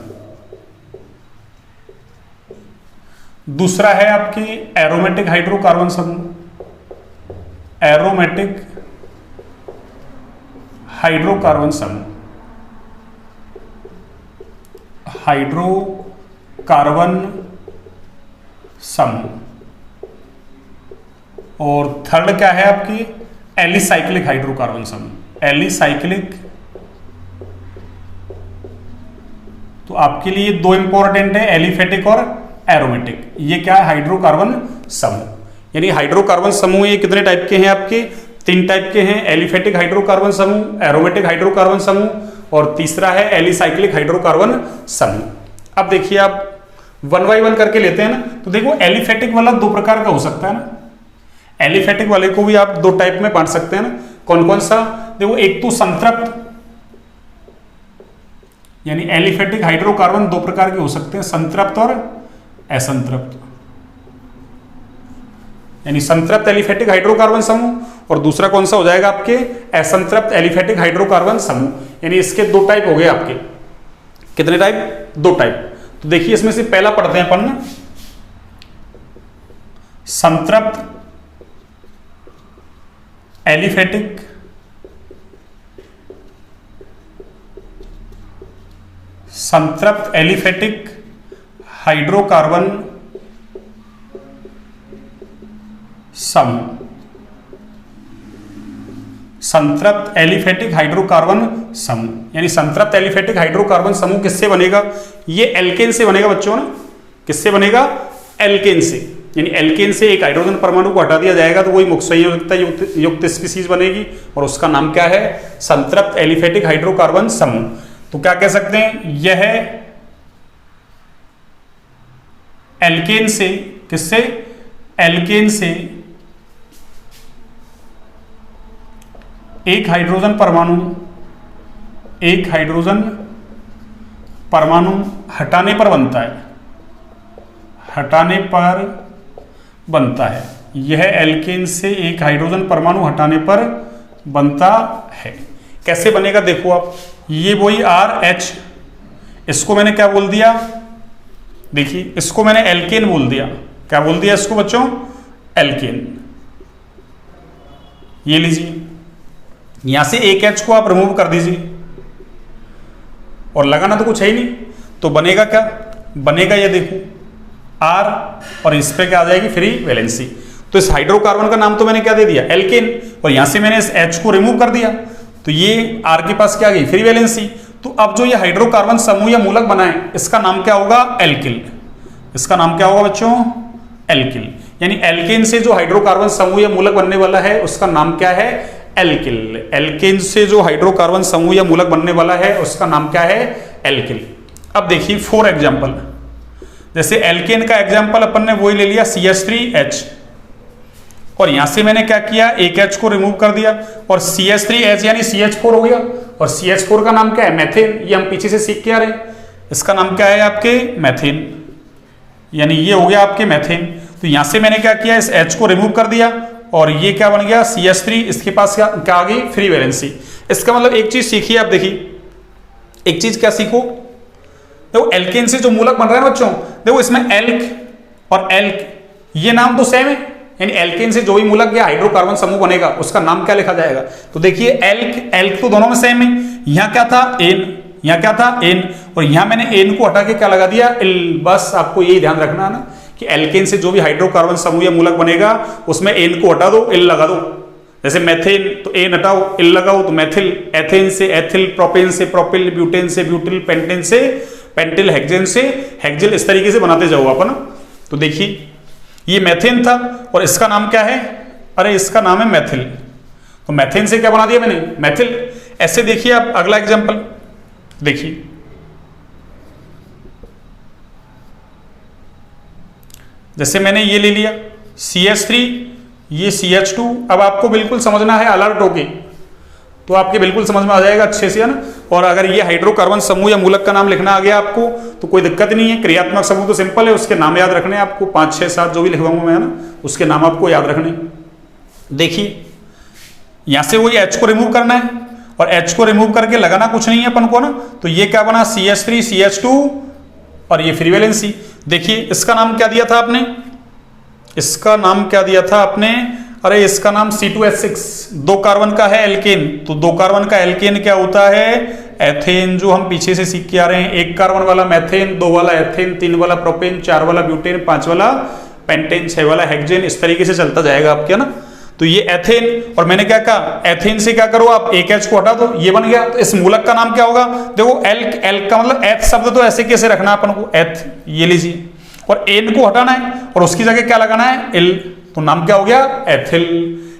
दूसरा है आपकी एरोमेटिक हाइड्रोकार्बन समूह, एरोमेटिक हाइड्रोकार्बन समूह, हाइड्रोकार्बन समूह। और थर्ड क्या है आपकी? एलिसाइक्लिक हाइड्रोकार्बन समूह, एलिसाइक्लिक। तो आपके लिए 2 इंपॉर्टेंट है, एलिफेटिक और एरोमेटिक। ये क्या है? हाइड्रोकार्बन समूह। यानी हाइड्रोकार्बन समूह ये कितने टाइप के हैं? आपके 3 टाइप के हैं, एलिफेटिक हाइड्रोकार्बन समूह, एरोमेटिक हाइड्रोकार्बन समूह, और तीसरा है एलिसाइक्लिक हाइड्रोकार्बन समूह। अब देखिए, आप 1 बाय 1 करके लेते हैं ना। तो देखो, एलिफेटिक वाला 2 प्रकार का हो सकता है ना। एलिफेटिक वाले को भी आप 2 टाइप में बांट सकते हैं ना। कौन कौन सा? देखो, एक तो संतृप्त, यानी एलिफेटिक हाइड्रोकार्बन 2 प्रकार के हो सकते हैं, संतृप्त और असंतृप्त। यानी संतृप्त एलिफेटिक हाइड्रोकार्बन समूह, और दूसरा कौन सा हो जाएगा आपके? असंतृप्त एलिफेटिक हाइड्रोकार्बन समूह। यानी इसके 2 टाइप हो गए आपके। कितने टाइप? 2 टाइप। तो देखिए, इसमें से पहला पढ़ते हैं अपन ना, संतृप्त एलिफेटिक संतृप्त एलिफेटिक हाइड्रोकार्बन समूह, संतृप्त एलिफेटिक हाइड्रोकार्बन समूह। यानी संतृप्त एलिफेटिक हाइड्रोकार्बन समूह किससे बनेगा? ये एल्केन से बनेगा बच्चों ना। किससे बनेगा? एल्केन से। यानी एल्केन से एक हाइड्रोजन परमाणु को हटा दिया जाएगा तो वही मुक्त संयोजकता युक्त स्पीसीज बनेगी, और उसका नाम क्या है? संतृप्त एलिफेटिक हाइड्रोकार्बन समूह। तो क्या कह सकते हैं? यह एल्केन से, किससे? एल्केन से एक हाइड्रोजन परमाणु हटाने पर बनता है, हटाने पर बनता है। यह एल्केन से एक हाइड्रोजन परमाणु हटाने पर बनता है। कैसे बनेगा? देखो आप, ये वही RH, इसको मैंने क्या बोल दिया? देखिए, इसको मैंने एल्केन बोल दिया। क्या बोल दिया इसको बच्चों? एल्केन। ये लीजिए, यहां से एक H को आप रिमूव कर दीजिए, और लगाना तो कुछ है ही नहीं। तो बनेगा क्या? बनेगा ये देखो R, और इस पे क्या आ जाएगी? Free valency. तो इस हाइड्रोकार्बन का नाम तो मैंने क्या दे दिया? एल्केन, और यहां से मैंने इस H को रिमूव कर दिया, तो ये R के पास क्या आ गई? Free valency. तो अब जो ये हाइड्रोकार्बन समूह या मूलक बना है, इसका नाम क्या होगा? एल्किल। इसका नाम क्या होगा बच्चों? एल्किल। यानी एल्केन से जो हाइड्रोकार्बन समूह या मूलक बनने वाला है, उसका नाम क्या है? एल्किल। एल्केन से जो हाइड्रोकार्बन समूह या मूलक बनने वाला है उसका नाम क्या है? एल्किल। अब देखिए फॉर एग्जाम्पल, जैसे एल्केन का एग्जाम्पल अपन ने वही ले लिया CH3H, और यहां से मैंने क्या किया, एक H को रिमूव कर दिया और CH3H यानी CH4 हो गया। और CH4 का नाम क्या है? मैथेन। ये हम पीछे से सीख के आ रहे हैं, इसका नाम क्या है आपके? मैथेन, यानी ये हो गया आपके मैथेन। तो यहां से मैंने क्या किया, इस H को रिमूव कर दिया और ये क्या बन गया? CH3। इसके पास क्या आ गई? Free valency. इसका मतलब एक चीज सीखिए आप, देखिए एक चीज क्या सीखो, देखो एल्केन से जो मूलक बन रहा है बच्चों, देखो इसमें एल्क और एल्क ये नाम तो सेम है, यानी एल्केन से जो भी मूलक या हाइड्रोकार्बन समूह बनेगा उसका नाम क्या लिखा जाएगा? तो देखिए एल्क एल्क तो दोनों में सेम है। यहां क्या था? एन, यहां क्या था? एन, और यहां मैंने एन को हटा के क्या लगा दिया? एल। बस आपको यही ध्यान रखना है ना कि एल्केन से जो भी हाइड्रोकार्बन समूह या मूलक बनेगा उसमें एन को हटा दो, एल लगा दो। जैसे मैथेन तो एन हटाओ, एल लगाओ तो मैथिल। एथेन से एथिल, प्रोपेन से प्रोपिल, ब्यूटेन से ब्यूटिल, पेंटेन से पेंटिल, हेक्सेन से हेक्सिल, इस तरीके से बनाते जाओ अपन। तो देखिए ये मैथेन था और इसका नाम क्या है? अरे इसका नाम है मैथिल। तो मैथेन से क्या बना दिया मैंने? मैथिल। ऐसे देखिए आप अगला एग्जांपल देखिए, जैसे मैंने ये ले लिया CH3, ये CH2। अब आपको बिल्कुल समझना है अलर्ट होके, तो आपके बिल्कुल समझ में आ जाएगा अच्छे से, है ना। और अगर ये हाइड्रोकार्बन समूह या मूलक का नाम लिखना आ गया आपको तो कोई दिक्कत नहीं है। क्रियात्मक समूह तो सिंपल है, उसके नाम याद रखने हैं आपको, 5 6 7 जो भी लिखवाऊंगा मैं, है ना, उसके नाम आपको याद रखने। देखिए यहां से वही H को रिमूव करना है और H को रिमूव करके लगाना कुछ नहीं है अपन को ना। तो ये क्या बना? CH3 CH2 और ये फ्री वैलेंसी। देखिए इसका नाम क्या दिया था आपने? इसका नाम क्या दिया था आपने? अरे इसका नाम C2H6, 2 कार्बन का है एल्केन। तो 2 कार्बन का एल्केन क्या होता है? एथेन, जो हम पीछे से सीख के आ रहे हैं। 1 कार्बन वाला मैथेन, 2 वाला एथेन, 3 वाला प्रोपेन, 4 वाला ब्यूटेन, 5 वाला पेंटेन, 6 वाला हेक्सेन, इस तरीके से चलता जाएगा आपके, ना। तो ये एथेन, और मैंने क्या कहा? एथेन से क्या करो आप? एक H को हटा दो, ये बन गया। तो इस मूलक का नाम क्या होगा? देखो एल्क, एल्क का मतलब एथ शब्द तो ऐसे कैसे रखना अपन को? एथ, ये लीजिए, और एन को हटाना है और उसकी जगह क्या लगाना है? एल। तो नाम क्या हो गया? एथिल।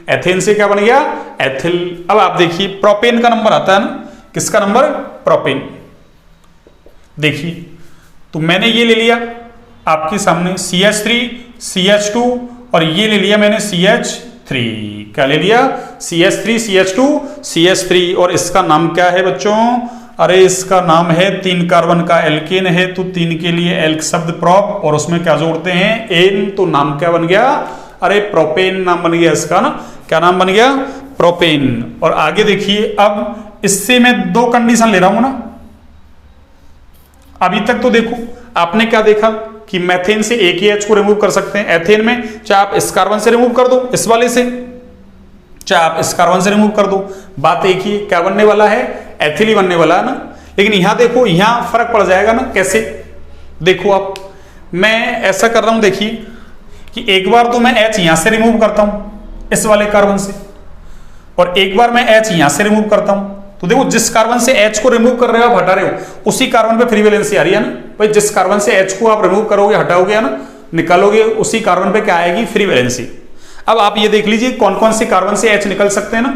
एथेन से क्या बन गया? एथिल। अब आप देखिए प्रोपेन का नंबर आता है ना, किसका नंबर? प्रोपेन। देखिए तो मैंने ये ले लिया आपके सामने CH3 CH2 और ये ले लिया मैंने CH3। क्या ले लिया? CH3 CH2 CH3, और इसका नाम क्या है बच्चों? अरे इसका नाम है 3 कार्बन का एल्केन है, तो 3 के लिए एल्क शब्द प्रोप, और उसमें क्या जोड़ते हैं? एन। तो नाम क्या बन गया? अरे प्रोपेन नाम बन गया इसका, ना। क्या नाम बन गया? प्रोपेन। और आगे देखिए, अब इससे मैं 2 कंडीशन ले रहा हूं ना। अभी तक तो देखो आपने क्या देखा कि मैथेन से एक ही H को रिमूव कर सकते हैं। एथेन में चाहे आप इस कार्बन से रिमूव कर दो, इस वाले से, चाहे आप इस कार्बन से रिमूव कर दो, बात एक ही। क्या बनने वाला है? एथिल ही बनने वाला है ना। लेकिन यहां देखो, यहां फर्क पड़ जाएगा ना। कैसे? देखो आप, मैं ऐसा कर रहा हूं, देखिए कि एक बार तो मैं H यहां से रिमूव करता हूं इस वाले कार्बन से, और एक बार मैं H यहां से रिमूव करता हूं। तो देखो जिस कार्बन से H को रिमूव कर रहे हो, आप हटा रहे हो, उसी कार्बन पे फ्री वैलेंसी आ रही है ना भाई। जिस कार्बन से H को आप रिमूव करोगे, हटाओगे, है ना, निकालोगे, उसी कार्बन पे क्या आएगी? Free valency. अब आप ये देख लीजिए कौन कौन से कार्बन से H निकल सकते हैं ना।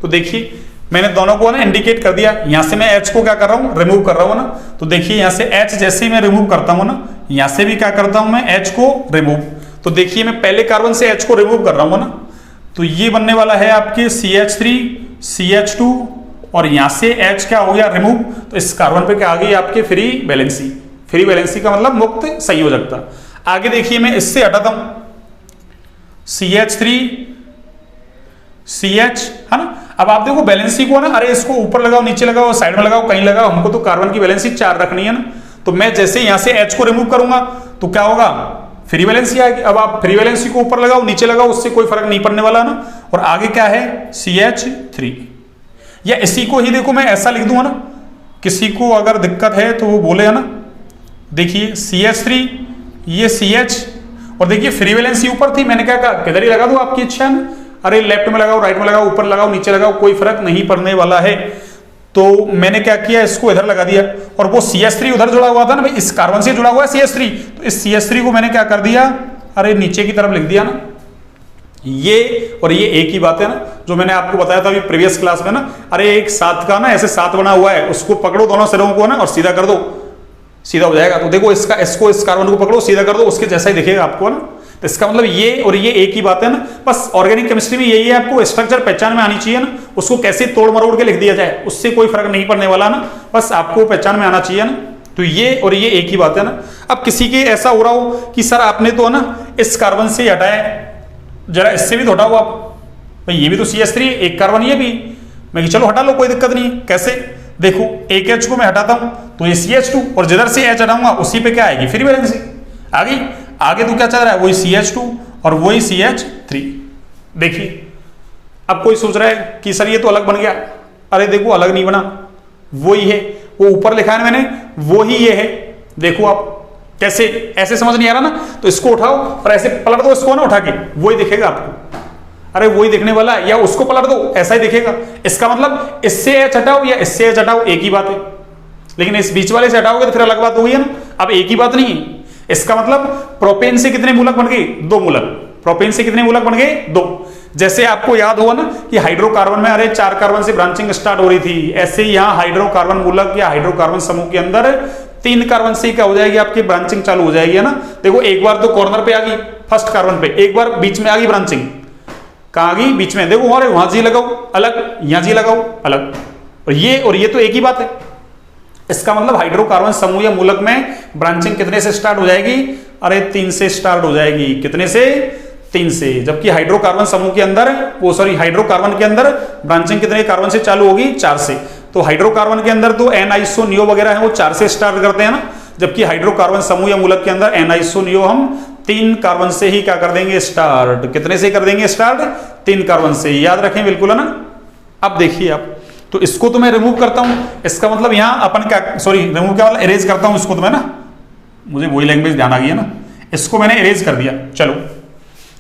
तो देखिए मैंने दोनों को ना इंडिकेट कर दिया। यहां से मैं H को क्या कर रहा हूं? रिमूव कर रहा हूं ना। तो देखिए यहां से H जैसे ही मैं रिमूव करता हूं ना, यहां से भी क्या करता हूं मैं? H को रिमूव। तो देखिए मैं पहले कार्बन से H को रिमूव कर रहा हूं ना, तो ये बनने वाला है आपके CH3 CH2, और यहां से H क्या हो गया? रिमूव। तो इस कार्बन पे क्या आ गई? आपके फ्री वैलेंसी। फ्री वैलेंसी का मतलब मुक्त संयोजकता। आगे देखिए मैं इससे हटाता हूं CH3 CH, है ना। अब आप देखो वैलेंसी को ना, अरे इसको ऊपर लगाओ, नीचे लगाओ, साइड में लगाओ, कहीं लगाओ, हमको तो कार्बन की वैलेंसी 4 रखनी है ना। तो मैं जैसे यहां से H को रिमूव करूंगा तो क्या होगा? फ्री वैलेंसी आएगी। अब आप फ्री वैलेंसी को ऊपर लगाओ, नीचे लगाओ, उससे कोई फर्क नहीं पड़ने वाला ना। और आगे क्या है? CH3। या इसी को ही देखो मैं ऐसा लिख दूंगा ना, किसी को अगर दिक्कत है तो वो बोले, ना। देखिए CH3, ये CH, और देखिए फ्री वैलेंसी ऊपर थी, मैंने क्या कहा? किधर ही लगा दो, आपकी इच्छा है ना। अरे लेफ्ट में लगाओ, राइट में लगाओ, ऊपर लगाओ, नीचे लगाओ, कोई फर्क नहीं पड़ने वाला है। तो मैंने क्या किया? इसको इधर लगा दिया, और वो CH3 उधर जुड़ा हुआ था ना भाई, इस कार्बन से जुड़ा हुआ है CH3। तो इस CH3 को मैंने क्या कर दिया? अरे नीचे की तरफ लिख दिया ना, ये और ये एक ही बात है ना, जो मैंने आपको बताया था अभी प्रीवियस क्लास में ना, अरे एक सात का ना ऐसे सात बना हुआ है, उसको पकड़ो दोनों सिरों को ना और सीधा कर दो, सीधा हो जाएगा। तो देखो इसका इसको इस कार्बन को पकड़ो सीधा कर दो, उसके जैसा ही दिखेगा आपको ना। तो इसका मतलब ये और ये एक ही बात है ना। बस ऑर्गेनिक केमिस्ट्री में यही है, आपको स्ट्रक्चर पहचान में आनी चाहिए ना, उसको कैसे तोड़ मरोड़ के लिख दिया जाए उससे कोई फर्क नहीं पड़ने वाला ना, बस आपको पहचान में आना चाहिए ना। तो ये और ये एक ही बात है ना। अब किसी के ऐसा हो रहा हो कि सर आपने तो ना इस कार्बन से हटाया, जरा इससे भी तो हटाओ आप, भाई ये भी तो CH3 एक कार्बन ये भी, मैं चलो हटा लो कोई दिक्कत नहीं। कैसे, देखो एक H को मैं हटाता हूं तो ये CH2, और जिधर से H हटाऊंगा उसी पे क्या आएगी, फ्री वैलेंसी आ गई। आगे तो क्या चल रहा है, वही CH2 और वही CH3। देखिए अब कोई सोच रहा है कि सर ये तो अलग बन गया, अरे देखो अलग नहीं बना, वही है, वो ऊपर लिखा है मैंने वही ये है। देखो आप कैसे, ऐसे समझ नहीं आ रहा ना, तो इसको उठाओ और ऐसे पलट दो इसको ना उठा के, वही दिखेगा आपको, अरे वही दिखने वाला है, या उसको पलट दो ऐसा ही दिखेगा। इसका मतलब इससे H हटाओ या इससे H हटाओ एक ही बात है, लेकिन इस बीच वाले से हटाओगे तो फिर अलग बात हो गई है ना। अब एक ही बात नहीं है, इसका मतलब प्रोपेन से कितने मूलक बन गए, 2 मूलक। प्रोपेन से कितने मूलक बन गए, 2। जैसे आपको याद होगा ना कि हाइड्रोकार्बन में अरे 4 कार्बन से ब्रांचिंग स्टार्ट हो रही थी, ऐसे ही यहाँ हाइड्रोकार्बन मूलक या हाइड्रोकार्बन समूह के अंदर 3 कार्बन से क्या हो जाएगी, आपकी ब्रांचिंग चालू हो जाएगी, है ना। देखो एक बार तो कॉर्नर पे आ गई फर्स्ट कार्बन पे, एक बार बीच में आ गई ब्रांचिंग, कहाँ आ गई, बीच में। देखो अरे वहां जी लगाओ अलग, यहाँ जी लगाओ अलग, और ये तो एक ही बात है। इसका मतलब हाइड्रोकार्बन समूह या मूलक में ब्रांचिंग कितने से स्टार्ट हो जाएगी, अरे 3 से स्टार्ट हो जाएगी। कितने से, 3 से। जबकि हाइड्रोकार्बन समूह के अंदर, वो सॉरी हाइड्रोकार्बन के अंदर ब्रांचिंग कितने कार्बन से चालू होगी, 4 से। तो हाइड्रोकार्बन के अंदर तो N-आइसोनियो वगैरह है वो 4 से स्टार्ट करते हैं ना, जबकि हाइड्रोकार्बन समूह या मूलक के अंदर N-आइसोनियो हम 3 कार्बन से ही क्या कर देंगे स्टार्ट। कितने से कर देंगे स्टार्ट, 3 कार्बन से, याद रखें बिल्कुल, है ना। अब देखिए आप, तो इसको तो मैं रिमूव करता हूं, इसका मतलब यहां अपन क्या, सॉरी रिमूव क्या वाला, इरेज करता हूं इसको तो मैं ना, मुझे वही लैंग्वेज ध्यान आ गई है ना, इसको मैंने इरेज कर दिया। चलो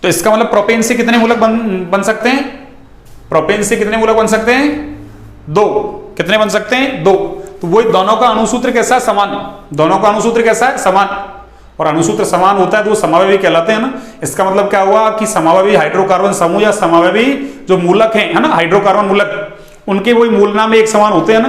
तो इसका मतलब प्रोपेन से कितने मूलक बन सकते हैं, प्रोपेन से कितने मूलक बन सकते हैं, 2। कितने बन सकते हैं, 2। तो वही दोनों का अणुसूत्र कैसा है, समान। दोनों का अणुसूत्र कैसा है, समान। और अणुसूत्र समान होता है तो वो समावयवी कहलाते हैं ना। इसका मतलब क्या हुआ कि समावयवी हाइड्रोकार्बन समूह या समावयवी जो मूलक है ना, हाइड्रोकार्बन मूलक, उनके वही मूल नाम एक समान होते हैं ना।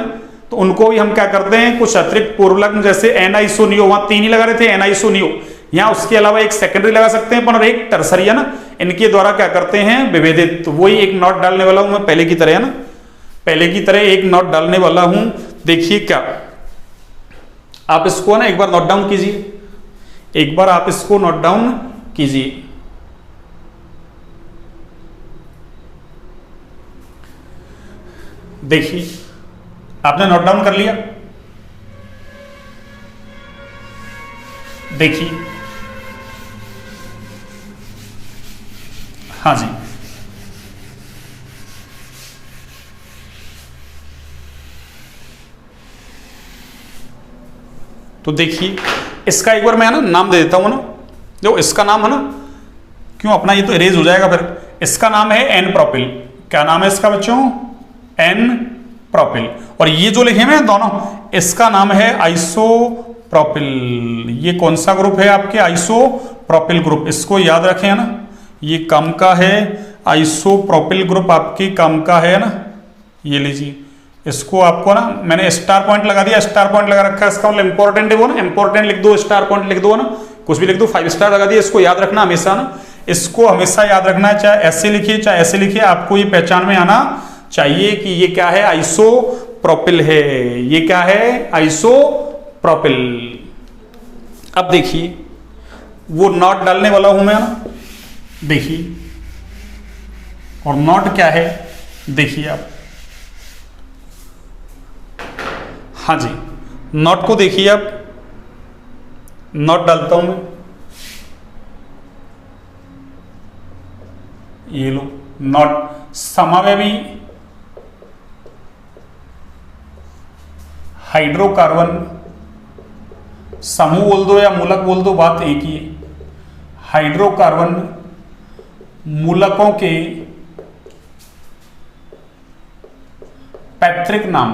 तो उनको भी हम क्या करते हैं, कुछ अतिरिक्त पूर्वलग्न, जैसे N-आइसोनियो, वहां 3 ही लगा रहे थे N-आइसोनियो, यहाँ उसके अलावा एक सेकेंडरी लगा सकते हैं अपन और एक टर्सरी, है ना। इनके द्वारा क्या करते हैं, विभेदित। तो वही एक नोट डालने वाला हूं मैं पहले की तरह, है ना, पहले की तरह एक नोट डालने वाला हूं। देखिए क्या, आप इसको ना एक बार नोट डाउन कीजिए, एक बार आप इसको नोट डाउन कीजिए। देखिए आपने नोट डाउन कर लिया, देखिए, हाँ जी, तो देखिए इसका एक बार मैं ना नाम दे देता हूं ना, जो इसका नाम है ना, क्यों अपना ये तो इरेज हो जाएगा फिर। इसका नाम है एन प्रोपिल। क्या नाम है इसका बच्चों, एन प्रोपिल। और ये जो लिखे हुए हैं दोनों, इसका नाम है आइसोप्रोपिल। ये कौन सा ग्रुप है आपके, आइसोप्रोपिल ग्रुप। इसको याद रखें, है ना, ये काम का है, आइसोप्रोपिल ग्रुप आपके काम का है ना। ये लीजिए, इसको आपको ना मैंने स्टार पॉइंट लगा दिया, स्टार पॉइंट लगा रखा है, इसका मतलब इंपॉर्टेंट है वो ना, इंपॉर्टेंट लिख दो, स्टार पॉइंट लिख दो ना, कुछ भी लिख दो, 5 स्टार लगा दिया। इसको याद रखना हमेशा ना, इसको हमेशा याद रखना है, चाहे ऐसे लिखिए चाहे ऐसे लिखिए, आपको ये पहचान में आना चाहिए कि ये क्या है, आइसोप्रोपिल है। ये क्या है, आइसोप्रोपिल। अब देखिए वो नॉट डालने वाला हूं मैं ना, देखिए, और नॉट क्या है, देखिए आप, हाँ जी, नॉट को देखिए आप, नॉट डालता हूं मैं, ये लो नॉट। समावयवी हाइड्रोकार्बन समूह बोल दो या मूलक बोल दो, बात एक ही है। हाइड्रोकार्बन मूलकों के पैतृक नाम,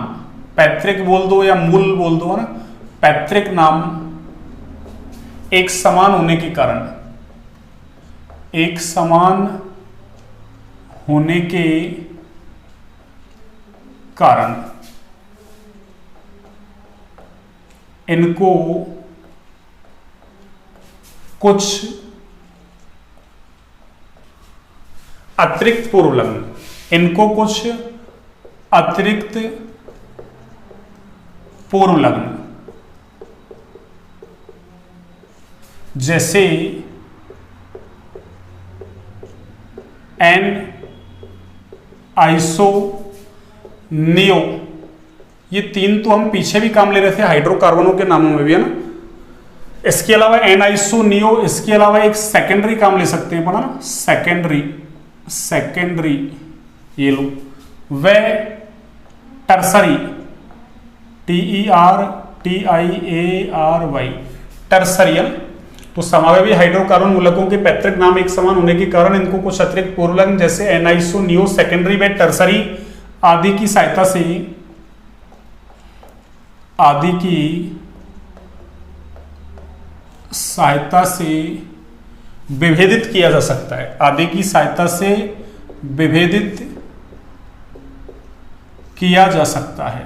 पैतृक बोल दो या मूल बोल दो, है ना, पैतृक नाम एक समान होने के कारण, एक समान होने के कारण इनको कुछ अतिरिक्त पूर्व लग्न, इनको कुछ अतिरिक्त पूर्व लग्न जैसे एन आइसो नियो, ये तीन तो हम पीछे भी काम ले रहे थे हाइड्रोकार्बनों के नामों में भी, है ना। इसके अलावा एन आइसो नियो, इसके अलावा एक सेकेंडरी काम ले सकते हैं अपन, ना, सेकेंडरी ये लो, व टर्सरी TERTIARY टर्सरी, तो समावेशी हाइड्रोकार्बन मूलकों के पैतृक नाम एक समान होने के कारण इनको कुछ अतिरिक्त पूर्वलग्न जैसे एनाइसो नियो, सेकेंडरी व टर्सरी आदि की सहायता से विभेदित किया जा सकता है, आदि की सहायता से विभेदित किया जा सकता है,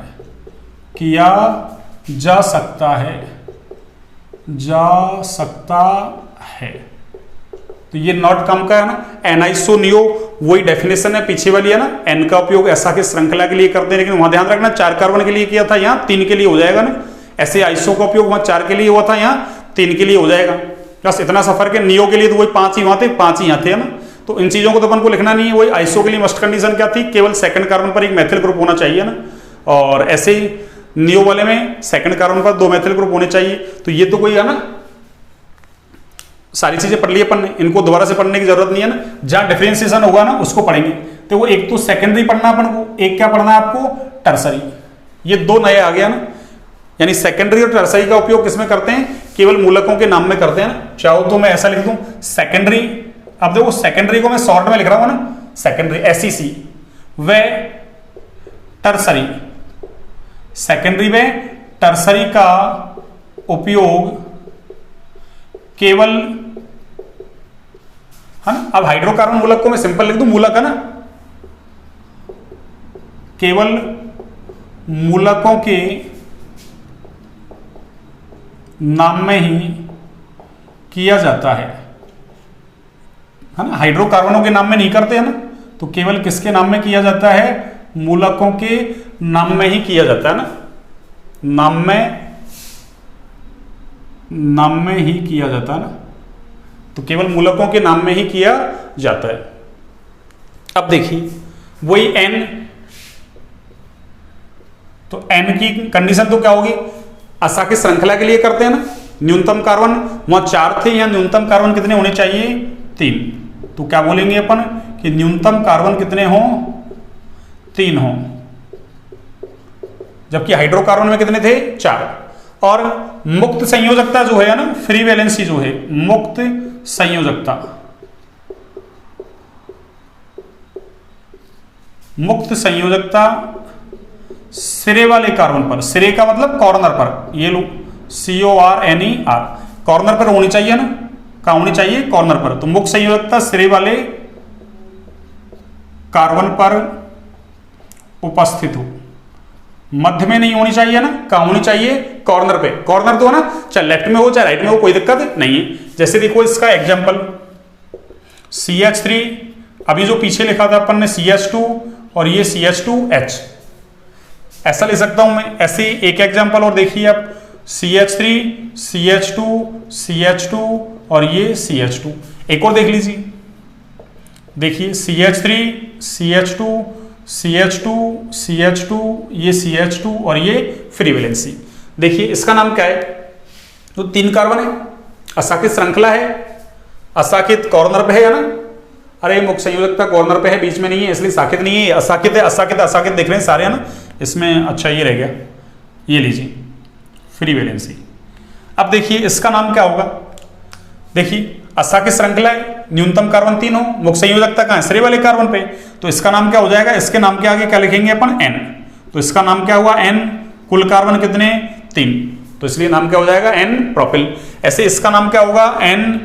तो ये नॉट कम का है ना। एनाइसोनियो वही डेफिनेशन है पीछे वाली, है ना। एन का उपयोग ऐसा की श्रृंखला के लिए करते हैं, लेकिन वहां ध्यान रखना 4 कार्बन के लिए किया था, यहाँ 3 के लिए हो जाएगा ना। ऐसे आइसो का उपयोग वहां 4 के लिए हुआ था, यहाँ 3 के लिए हो जाएगा। बस इतना सा फर्क है। नियो के लिए तो वही 5 ही वहां थे, 5 ही यहाँ थे, है ना। तो इन चीजों को तो अपन को लिखना नहीं है। वही आइसो के लिए मस्ट कंडीशन क्या थी, केवल सेकंड कार्बन पर एक मैथिल ग्रुप होना चाहिए ना, और ऐसे ही नियो वाले में सेकंड कार्बन पर 2 मैथिल ग्रुप होने चाहिए। तो ये तो कोई है ना, सारी चीजें पढ़ ली अपन ने, इनको दोबारा से पढ़ने की जरूरत नहीं है ना। जहां डिफरेंशिएशन होगा ना उसको पढ़ेंगे। तो वो एक तो सेकेंडरी पढ़ना अपन को, एक क्या पढ़ना है आपको, टर्सरी। ये 2 नए आ गया ना, यानी सेकेंडरी और टर्सरी का उपयोग किसमें करते हैं, केवल मूलकों के नाम में करते हैं ना। चाहो तो मैं ऐसा लिख दूं सेकेंडरी, अब देखो सेकेंडरी को मैं शॉर्ट में लिख रहा हूं ना, सेकेंडरी SEC, व टर्सरी, सेकेंडरी में टर्सरी का उपयोग केवल, है ना। अब हाइड्रोकार्बन मूलक को मैं सिंपल लिख दूं, मूलक, है ना, केवल मूलकों के नाम में ही किया जाता है ना। हाइड्रोकार्बनों के नाम में नहीं करते, है ना। तो केवल किसके नाम में किया जाता है, मूलकों के नाम में ही किया जाता है ना, नाम में ही किया जाता है ना। तो केवल मूलकों के नाम में ही किया जाता है। अब देखिए वही N, तो N की कंडीशन तो क्या होगी, आशा की श्रृंखला के लिए करते हैं ना। न्यूनतम कार्बन वहां 4 थे, यहां न्यूनतम कार्बन कितने होने चाहिए, 3। तो क्या बोलेंगे अपन कि न्यूनतम कार्बन कितने हों, 3 हों, जबकि हाइड्रोकार्बन में कितने थे, 4। और मुक्त संयोजकता जो है ना, फ्री वैलेंसी जो है, मुक्त संयोजकता सिरे वाले कार्बन पर, सिरे का मतलब कॉर्नर पर, ये लो CORNER, कॉर्नर पर होनी चाहिए ना, कहां होनी चाहिए, कॉर्नर पर। तो मुक्त संयोजकता सिरे वाले कार्बन पर उपस्थित हो, मध्य में नहीं होनी चाहिए ना, कहां होनी चाहिए, कॉर्नर पे। कॉर्नर तो है ना, चाहे लेफ्ट में हो चाहे राइट में हो, कोई दिक्कत नहीं है। जैसे देखो इसका एग्जांपल CH3, अभी जो पीछे लिखा था अपन ने CH2 और ये CH2H, ऐसा ले सकता हूं मैं। ऐसे एक एग्जांपल और देखिए आप, CH3 CH2 CH2 और ये CH2। एक और देख लीजिए, देखिए CH3 CH2 CH2 CH2, ये CH2 और ये फ्री वैलेंसी। देखिए इसका नाम क्या है, तो 3 कार्बन है, असाकित श्रृंखला है, असाकित कॉर्नर पे है ना। अरे मुक्त संयोजकता कॉर्नर पे है, बीच में नहीं है, इसलिए साकित नहीं है, असाकित है। असाकित असाकित देख रहे हैं सारे, है ना। इसमें अच्छा ये रह गया, ये लीजिए फ्री वैलेंसी। अब देखिए इसका नाम क्या होगा, देखिए असाकित श्रृंखला है, न्यूनतम कार्बन 3 हो, मुक्त संयोजकता कहां है, सिरे वाले कार्बन पे। तो इसका नाम क्या हो जाएगा, इसके नाम के आगे क्या लिखेंगे अपन, N। तो इसका नाम क्या हुआ, N। कुल कार्बन कितने, 3, तो इसलिए नाम क्या हो जाएगा, N प्रोपिल। ऐसे इसका नाम क्या होगा, N।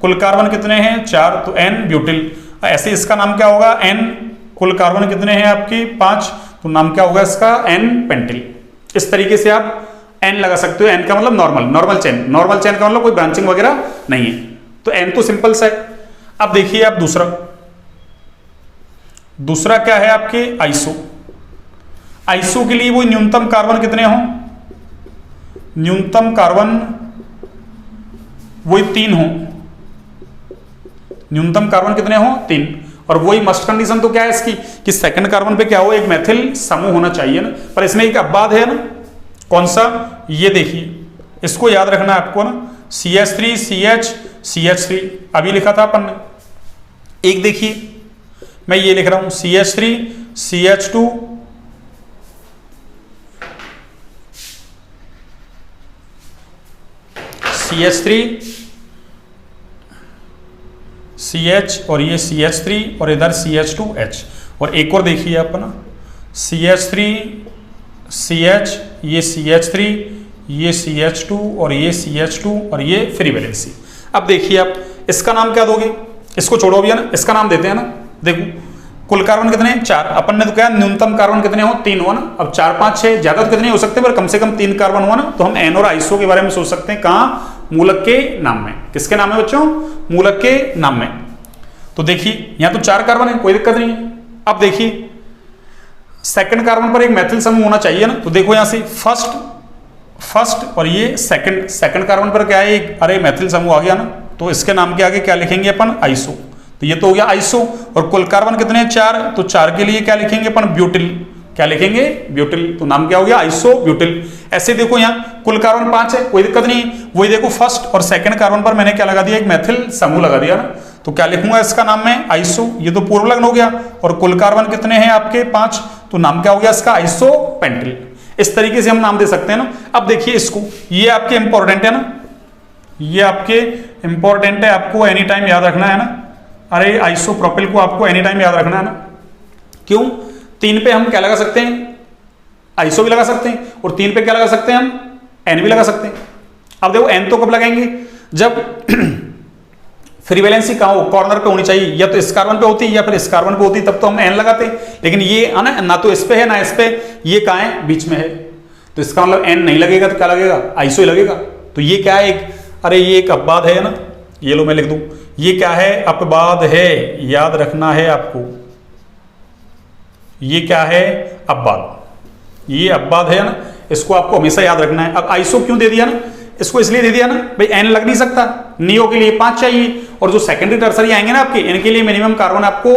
कुल कार्बन कितने हैं, 4, तो N ब्यूटिल। ऐसे इसका नाम क्या होगा N, कुल कार्बन कितने हैं आपके 5, तो नाम क्या होगा इसका N पेंटिल। इस तरीके से आप N लगा सकते हो। N का मतलब नॉर्मल चेन का मतलब कोई ब्रांचिंग वगैरह नहीं है, तो N तो सिंपल सा है। अब देखिए आप दूसरा क्या है आपके आइसो के लिए वो न्यूनतम कार्बन कितने हो, न्यूनतम कार्बन वही 3 हो, न्यूनतम कार्बन कितने हो 3, और वही मस्ट कंडीशन तो क्या है इसकी कि सेकंड कार्बन पे क्या हो, एक मेथिल समूह होना चाहिए ना, पर इसमें एक अपवाद है ना, कौन सा, ये देखिए, इसको याद रखना है आपको ना, CH3 CH CH3 अभी लिखा था अपन ने। एक देखिए मैं ये लिख रहा हूं CH3 CH2 CH3 CH और ये CH3 और इधर CH2H, और एक और देखिए अपना CH3 CH, ये CH3, ये CH2 और ये CH2 और ये फ्री वैलेंसी। अब देखिए आप इसका नाम क्या दोगे, इसको छोड़ो भी है ना, इसका नाम देते हैं ना। देखो कुल कार्बन कितने हैं 4, अपन ने तो क्या न्यूनतम कार्बन कितने हो 3 हुआ ना, अब 4 5 6 ज्यादा तो कितने हो सकते हैं, पर कम से कम 3 कार्बन हुआ ना, तो हम N और आइसो के बारे में सोच सकते हैं। कहाँ, मूलक के नाम में। किसके नाम में बच्चों, मूलक के नाम में। तो देखिए यहां तो 4 कार्बन है, कोई दिक्कत नहीं है। अब देखिए सेकंड कार्बन पर एक मेथिल समूह होना चाहिए ना, तो देखो यहां से फर्स्ट और ये सेकंड कार्बन पर क्या है, अरे मेथिल समूह आ गया ना, तो इसके नाम के आगे क्या लिखेंगे अपन, आइसो। तो ये तो हो गया आइसो, और कुल कार्बन कितने हैं 4, तो 4 के लिए क्या लिखेंगे अपन, ब्यूटिल। क्या लिखेंगे, ब्यूटिल। तो नाम क्या हो गया, आइसो ब्यूटिल। ऐसे देखो यहाँ कुल कार्बन 5 है, कोई दिक्कत नहीं, वही देखो फर्स्ट और सेकंड कार्बन पर मैंने क्या लगा दिया, एक मेथिल समूह लगा दिया ना, तो क्या लिखूंगा इसका नाम में, आइसो। ये तो पूर्व लग्न हो गया, और कुल कार्बन कितने हैं आपके 5, तो नाम क्या हो गया इसका, आइसो पेंटिल। इस तरीके से हम नाम दे सकते हैं ना। अब देखिए इसको, ये आपके इंपॉर्टेंट है ना, ये आपके इंपॉर्टेंट है, आपको एनी टाइम याद रखना है ना। अरे आइसोप्रोपिल को आपको एनी टाइम याद रखना है ना। क्यों, 3 पे हम क्या लगा सकते हैं, आइसो भी लगा सकते हैं, और 3 पे क्या लगा सकते हैं हम, N भी लगा सकते हैं। अब देखो N तो कब लगाएंगे, जब फ्री वैलेंसी कहाँ हो, कॉर्नर पे होनी चाहिए, या तो इस कार्बन पे होती है या फिर इस कार्बन पे होती, तब तो हम N लगाते हैं। लेकिन ये ना तो इस पे है ना इस पे, ये कहाँ है, बीच में है, तो इसका मतलब N नहीं लगेगा, तो क्या लगेगा, आइसो ही लगेगा। तो ये क्या है, अरे ये एक अपवाद है ना, ये लो मैं लिख दूं, ये क्या है, अपवाद है, याद रखना है आपको। ये क्या है, अपवाद, ये अपवाद है ना, इसको आपको हमेशा याद रखना है। अब आइसो क्यों दे दिया ना, इसको इसलिए दे दिया ना भाई N लग नहीं सकता, नियो के लिए 5 चाहिए, और जो सेकेंडरी टर्सरी आएंगे ना आपके, इनके लिए मिनिमम कार्बन आपको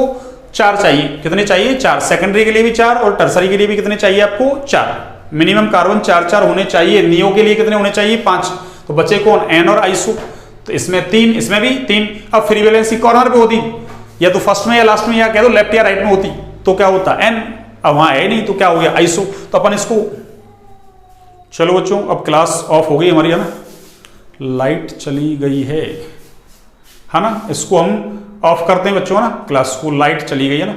4 चाहिए। कितने चाहिए, 4। सेकेंडरी के लिए भी 4 और टर्सरी के लिए भी कितने चाहिए आपको, 4। मिनिमम कार्बन 4 होने चाहिए। नियो के लिए कितने होने चाहिए, 5। तो बचे कौन, N और आइसो। तो इसमें 3, इसमें भी 3। अब फ्री वैलेंसी कॉर्नर पे होती, या तो फर्स्ट में या लास्ट में, या कह दो लेफ्ट या राइट में होती, तो क्या होता N। अब वहां है नहीं, तो क्या हो गया, आइसो। तो अपन इसको, चलो बच्चों अब क्लास ऑफ हो गई हमारी, है ना, लाइट चली गई है ना, इसको हम ऑफ करते हैं बच्चों, है ना, क्लास को, लाइट चली गई है ना।